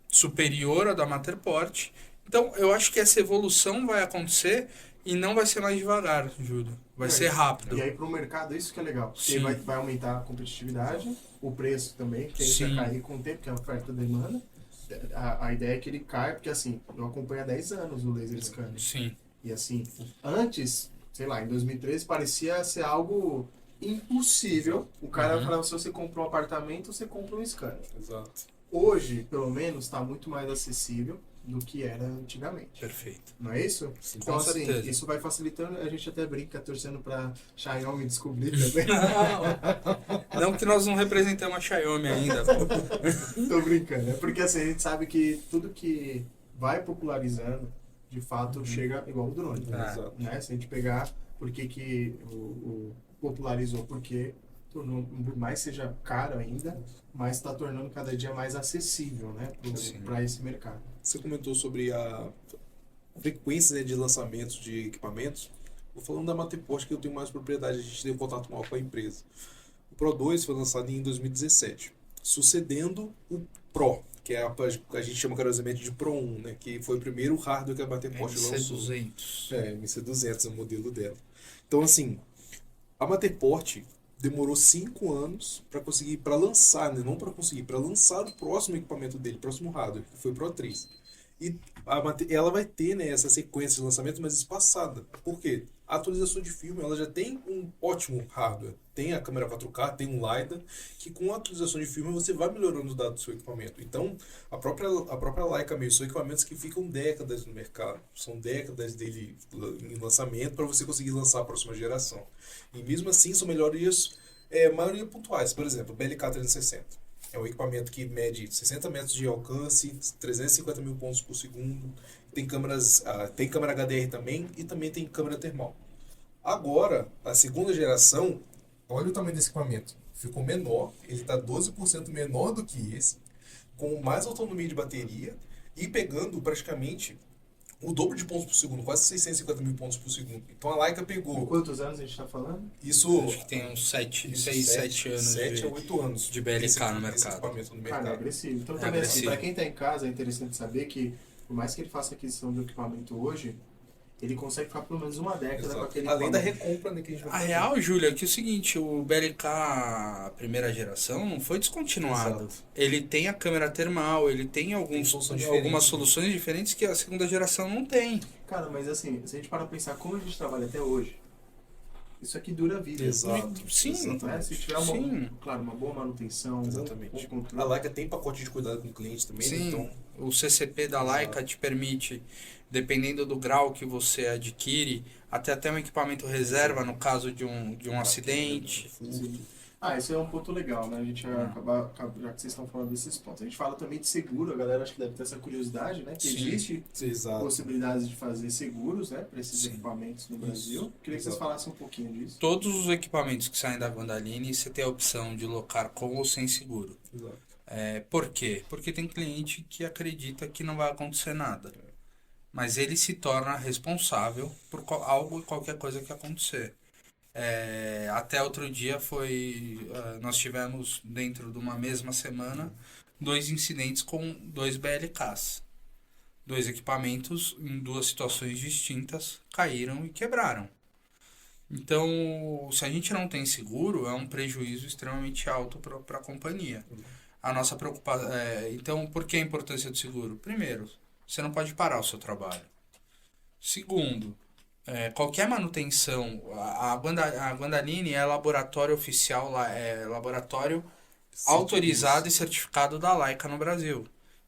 superior à da Matterport. Então, eu acho que essa evolução vai acontecer e não vai ser mais devagar, Júlio. Vai ser rápido. E aí, para o mercado, isso que é legal. Porque vai aumentar a competitividade, o preço também, que tende a cair com o tempo, que é a oferta e demanda. A ideia é que ele caia, porque assim, eu acompanho há 10 anos o laser scanner. Sim. E assim, antes, sei lá, em 2013, parecia ser algo impossível. O cara falava, se você comprou um apartamento, você compra um scanner. Exato. Hoje, pelo menos, está muito mais acessível do que era antigamente. Perfeito. Não é isso? Sim, então, com assim, certeza. isso vai facilitando. A gente até brinca, torcendo para Xiaomi descobrir também. Não que nós não representamos a Xiaomi ainda. Pô. Tô brincando. É porque assim, a gente sabe que tudo que vai popularizando, de fato, chega igual o drone. Exato. Né? Se a gente pegar por que o popularizou, porque tornou, por mais seja caro ainda, mas está tornando cada dia mais acessível, né, para esse mercado. Você comentou sobre frequência, né, de lançamentos de equipamentos, vou falando da Matterport, que eu tenho mais propriedade, a gente tem um contato maior com a empresa. O Pro 2 foi lançado em 2017, sucedendo o Pro, que é a gente chama carinhosamente de Pro 1, né, que foi o primeiro hardware que a Matterport lançou. MC200. MC200 é o modelo dela. Então, assim, a Matterport demorou 5 anos para lançar, né? Não para conseguir, para lançar o próximo equipamento dele, o próximo hardware, que foi o Pro 3. E ela vai ter, né, essa sequência de lançamento mais espaçada. Por quê? A atualização de filme, ela já tem um ótimo hardware. Tem a câmera 4K, tem um LiDAR, que com a atualização de filme você vai melhorando os dados do seu equipamento. Então, a própria Leica mesmo, são equipamentos que ficam décadas no mercado. São décadas dele em lançamento para você conseguir lançar a próxima geração. E mesmo assim, são melhorias, maioria pontuais. Por exemplo, o BLK 360. É um equipamento que mede 60 metros de alcance, 350 mil pontos por segundo. Tem tem câmera HDR também e também tem câmera termal. Agora, a segunda geração, olha o tamanho desse equipamento. Ficou menor, ele está 12% menor do que esse, com mais autonomia de bateria e pegando praticamente o dobro de pontos por segundo, quase 650 mil pontos por segundo. Então a Leica pegou... Quantos anos a gente está falando? Isso... Acho que tem uns 6, 7 anos 7 a 8 anos de BLK no mercado. Equipamento no mercado. Cara, é agressivo. Então, É também, assim, agressivo. para quem está em casa, é interessante saber que, por mais que ele faça aquisição do equipamento hoje, ele consegue ficar pelo menos uma década com aquele Além da equipamento. recompra, né, que a gente vai A fazer. real, Júlia, é que é o seguinte, o BLK primeira geração não foi descontinuado. Exato. Ele tem a câmera termal, ele tem soluções algumas diferentes, né? soluções diferentes que a segunda geração não tem. Cara, mas assim, se a gente parar pra pensar como a gente trabalha até hoje, isso aqui dura a vida. Exato. Sim, Exatamente. Né? Se tiver sim. claro, uma boa manutenção, Exatamente. bom A controle. Leica tem pacote de cuidado com o cliente também, né? Sim, Então o CCP da Leica te permite, dependendo do grau que você adquire, até um equipamento reserva no caso de um acidente. Sim. Esse é um ponto legal, né? A gente vai acabar, já que vocês estão falando desses pontos. A gente fala também de seguro, a galera acho que deve ter essa curiosidade, né? Que Sim. existe exato. possibilidades de fazer seguros, né? Para esses Sim. equipamentos no Brasil. Queria que vocês Exato. falassem um pouquinho disso. Todos os equipamentos que saem da Guandaline, você tem a opção de locar com ou sem seguro. Exato. Por quê? Porque tem cliente que acredita que não vai acontecer nada. Mas ele se torna responsável por algo e qualquer coisa que acontecer. Até outro dia nós tivemos, dentro de uma mesma semana, 2 incidentes com 2 BLKs. 2 equipamentos, em 2 situações distintas, caíram e quebraram. Então, se a gente não tem seguro, é um prejuízo extremamente alto para a companhia. A nossa preocupação... então, por que a importância do seguro? Primeiro, você não pode parar o seu trabalho. Segundo, qualquer manutenção... A Guandaline é laboratório oficial, laboratório autorizado e certificado da Leica no Brasil.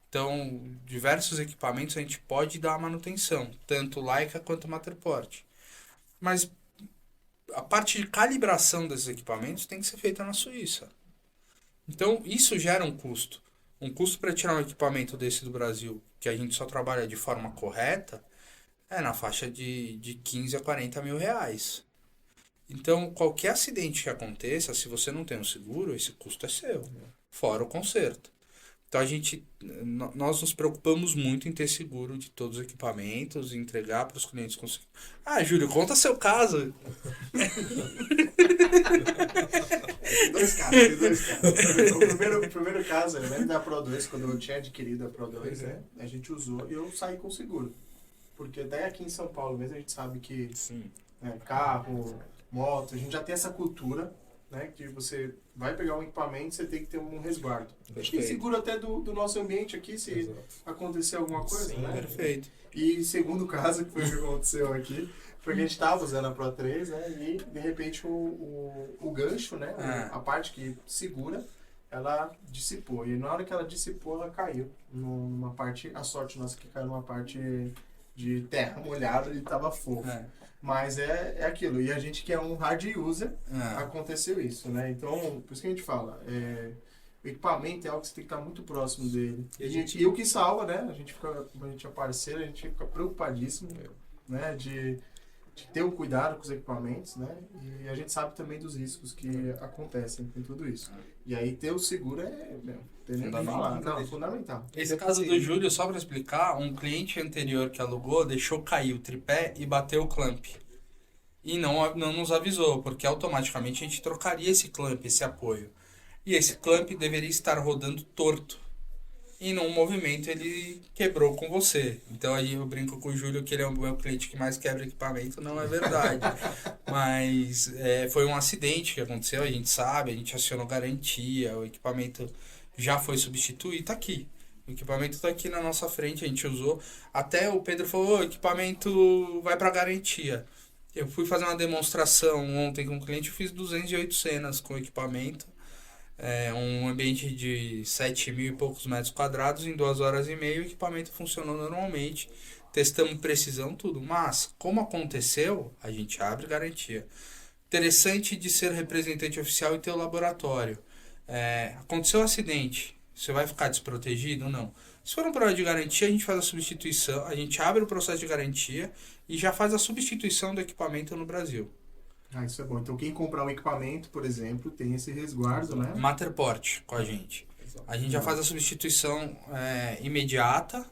Então, diversos equipamentos a gente pode dar manutenção, tanto Leica quanto Matterport. Mas a parte de calibração desses equipamentos tem que ser feita na Suíça. Então, isso gera um custo. Um custo para tirar um equipamento desse do Brasil, que a gente só trabalha de forma correta, é na faixa de 15 a 40 mil reais. Então, qualquer acidente que aconteça, se você não tem um seguro, esse custo é seu, fora o conserto. Então, nós nos preocupamos muito em ter seguro de todos os equipamentos, entregar para os clientes com seguro. Júlio, conta seu caso. Tem 2 casos, tem 2 casos. O primeiro caso, eu lembro da Pro 2, quando eu tinha adquirido a Pro 2, né? A gente usou e eu saí com seguro. Porque até aqui em São Paulo mesmo a gente sabe que Sim. Carro, moto, a gente já tem essa cultura, né? Que você vai pegar um equipamento, você tem que ter um resguardo. A gente tem seguro até do nosso ambiente aqui, se Exato. acontecer alguma coisa, Sim, né? Perfeito. E segundo caso, que foi o que aconteceu aqui, foi que a gente estava usando a Pro 3, né? E de repente o gancho, né? A parte que segura, ela dissipou. E na hora que ela dissipou, ela caiu numa parte, a sorte nossa que caiu numa parte de terra molhada e tava fofo. Mas é aquilo. E a gente que é um hard user, aconteceu isso, né? Então, por isso que a gente fala, o equipamento é algo que você tem que estar muito próximo dele. E o que salva, né? A gente fica, como a gente é parceiro, a gente fica preocupadíssimo, né? De ter o cuidado com os equipamentos, né? E a gente sabe também dos riscos que acontecem com tudo isso. E aí ter o seguro tem nem o que falar. Não, é fundamental. Esse caso do Júlio, só para explicar, um cliente anterior que alugou deixou cair o tripé e bateu o clamp. E não nos avisou, porque automaticamente a gente trocaria esse clamp, esse apoio. E esse clamp deveria estar rodando torto. E num movimento ele quebrou com você. Então aí eu brinco com o Júlio que ele é o meu cliente que mais quebra equipamento. Não é verdade. Mas foi um acidente que aconteceu, a gente sabe, a gente acionou garantia, o equipamento já foi substituído, tá aqui. O equipamento tá aqui na nossa frente, a gente usou. Até o Pedro falou, o equipamento vai para garantia. Eu fui fazer uma demonstração ontem com um cliente, eu fiz 208 cenas com o equipamento. Um ambiente de 7 mil e poucos metros quadrados, em 2 horas e meia o equipamento funcionou normalmente, testamos precisão, tudo. Mas, como aconteceu, a gente abre garantia. Interessante de ser representante oficial e ter o laboratório. Aconteceu um acidente, você vai ficar desprotegido? Não. Se for um problema de garantia, a gente faz a substituição, a gente abre o processo de garantia e já faz a substituição do equipamento no Brasil. Isso é bom. Então quem comprar um equipamento, por exemplo, tem esse resguardo, né? Matterport com a gente. A gente já faz a substituição imediata.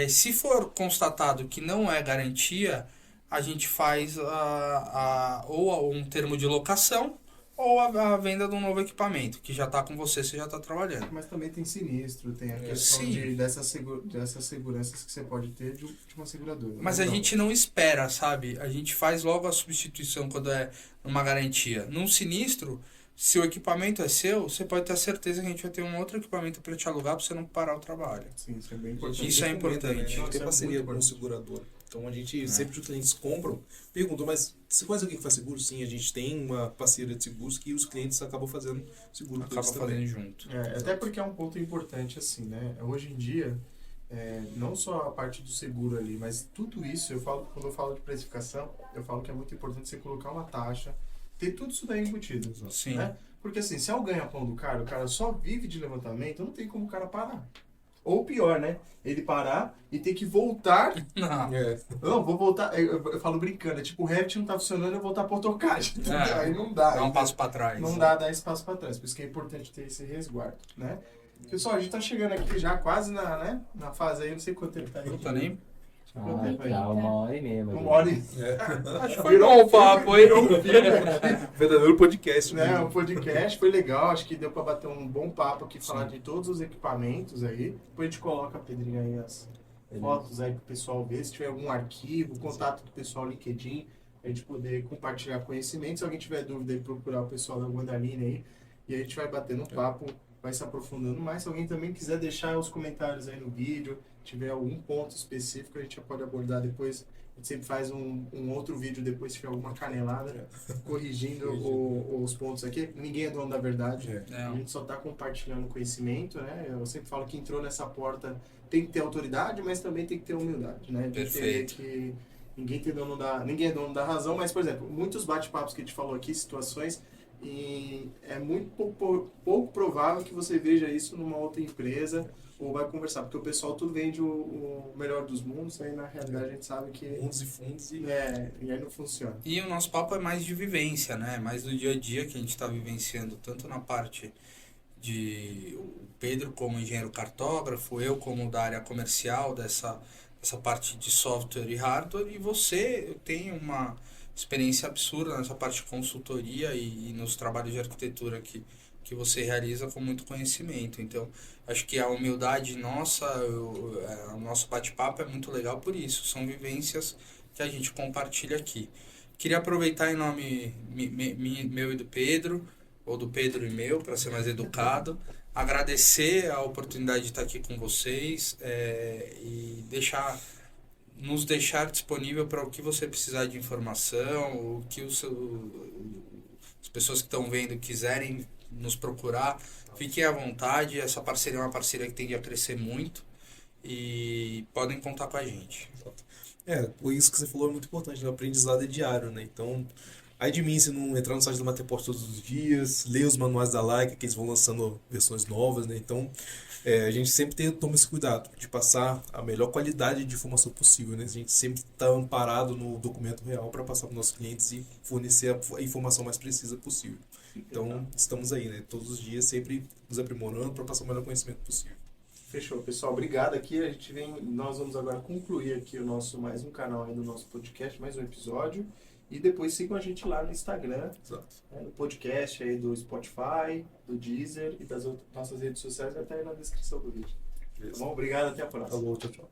Se for constatado que não é garantia, a gente faz ou um termo de locação ou a venda de um novo equipamento, que já está com você já está trabalhando. Mas também tem sinistro, tem a questão dessas seguranças que você pode ter de uma seguradora. Mas a gente não espera, sabe? A gente faz logo a substituição quando é uma garantia. Num sinistro, se o equipamento é seu, você pode ter a certeza que a gente vai ter um outro equipamento para te alugar para você não parar o trabalho. Sim, isso é bem importante. Isso é importante. Né? A gente tem Isso parceria muito com o segurador. Então a gente sempre que os clientes compram, perguntam, mas você conhece alguém que faz seguro? Sim, a gente tem uma parceira de seguros que os clientes acabam fazendo seguro. Acabam fazendo junto. Até porque é um ponto importante assim, né? Hoje em dia, não só a parte do seguro ali, mas tudo isso, quando eu falo de precificação, eu falo que é muito importante você colocar uma taxa, ter tudo isso daí embutido. Sim. Né? Porque assim, se é o ganha-pão do cara, o cara só vive de levantamento, não tem como o cara parar. Ou pior, né? Ele parar e ter que voltar. Não, vou voltar. Eu falo brincando, tipo, o Revit não tá funcionando, eu vou voltar pro AutoCAD. Aí não dá. Dá um passo para trás. Não dá dar espaço para trás. Por isso que é importante ter esse resguardo, né? Pessoal, a gente tá chegando aqui já quase na fase aí, não sei quanto tempo tá aí. Não tá nem. Tá 1h30. 1h30. Acho que foi bom o papo, hein? Verdadeiro podcast. Né? O podcast foi legal, acho que deu para bater um bom papo aqui, falar de todos os equipamentos aí. Depois a gente coloca, Pedrinho, aí as fotos aí pro pessoal ver, se tiver algum arquivo, contato do pessoal LinkedIn, a gente poder compartilhar conhecimento. Se alguém tiver dúvida aí, procurar o pessoal da Guandaline aí, e a gente vai batendo um papo, vai se aprofundando mais. Se alguém também quiser deixar os comentários aí no vídeo, tiver algum ponto específico, a gente já pode abordar depois. A gente sempre faz um outro vídeo depois, se tiver alguma canelada, corrigindo os pontos aqui. Ninguém é dono da verdade. A gente só está compartilhando conhecimento, né? Eu sempre falo que entrou nessa porta, tem que ter autoridade, mas também tem que ter humildade, né? De Perfeito. que ninguém é dono da razão, mas, por exemplo, muitos bate-papos que a gente falou aqui, situações, e é muito pouco provável que você veja isso numa outra empresa ou vai conversar, porque o pessoal tudo vende o melhor dos mundos, aí na realidade a gente sabe que Mundos e fundos e aí não funciona. E o nosso papo é mais de vivência, né? Mais do dia a dia que a gente está vivenciando, tanto na parte de o Pedro como engenheiro cartógrafo, eu como da área comercial dessa parte de software e hardware, e você tem uma experiência absurda nessa parte de consultoria e nos trabalhos de arquitetura que você realiza com muito conhecimento. Então, acho que a humildade nossa, o nosso bate-papo é muito legal por isso. São vivências que a gente compartilha aqui. Queria aproveitar em nome meu e do Pedro, ou do Pedro e meu, para ser mais educado, agradecer a oportunidade de estar aqui com vocês e nos deixar disponível para o que você precisar de informação, o que as pessoas que estão vendo quiserem nos procurar, fiquem à vontade. Essa parceria é uma parceria que tende a crescer muito e podem contar com a gente. Por isso que você falou é muito importante, o aprendizado é diário, né? Então, Aí de mim se não entrar no site do Matterport todos os dias, ler os manuais da Leica, que eles vão lançando versões novas, né? Então, a gente sempre toma esse cuidado de passar a melhor qualidade de informação possível, né? A gente sempre está amparado no documento real para passar para os nossos clientes e fornecer a informação mais precisa possível. Então, estamos aí, né? Todos os dias sempre nos aprimorando para passar o melhor conhecimento possível. Fechou, pessoal. Obrigado aqui. Nós vamos agora concluir aqui mais um canal aí do nosso podcast, mais um episódio. E depois sigam a gente lá no Instagram, no podcast aí do Spotify, do Deezer e das nossas redes sociais, vai estar aí na descrição do vídeo. Tá bom? Obrigado, até a próxima. Falou, tchau, tchau.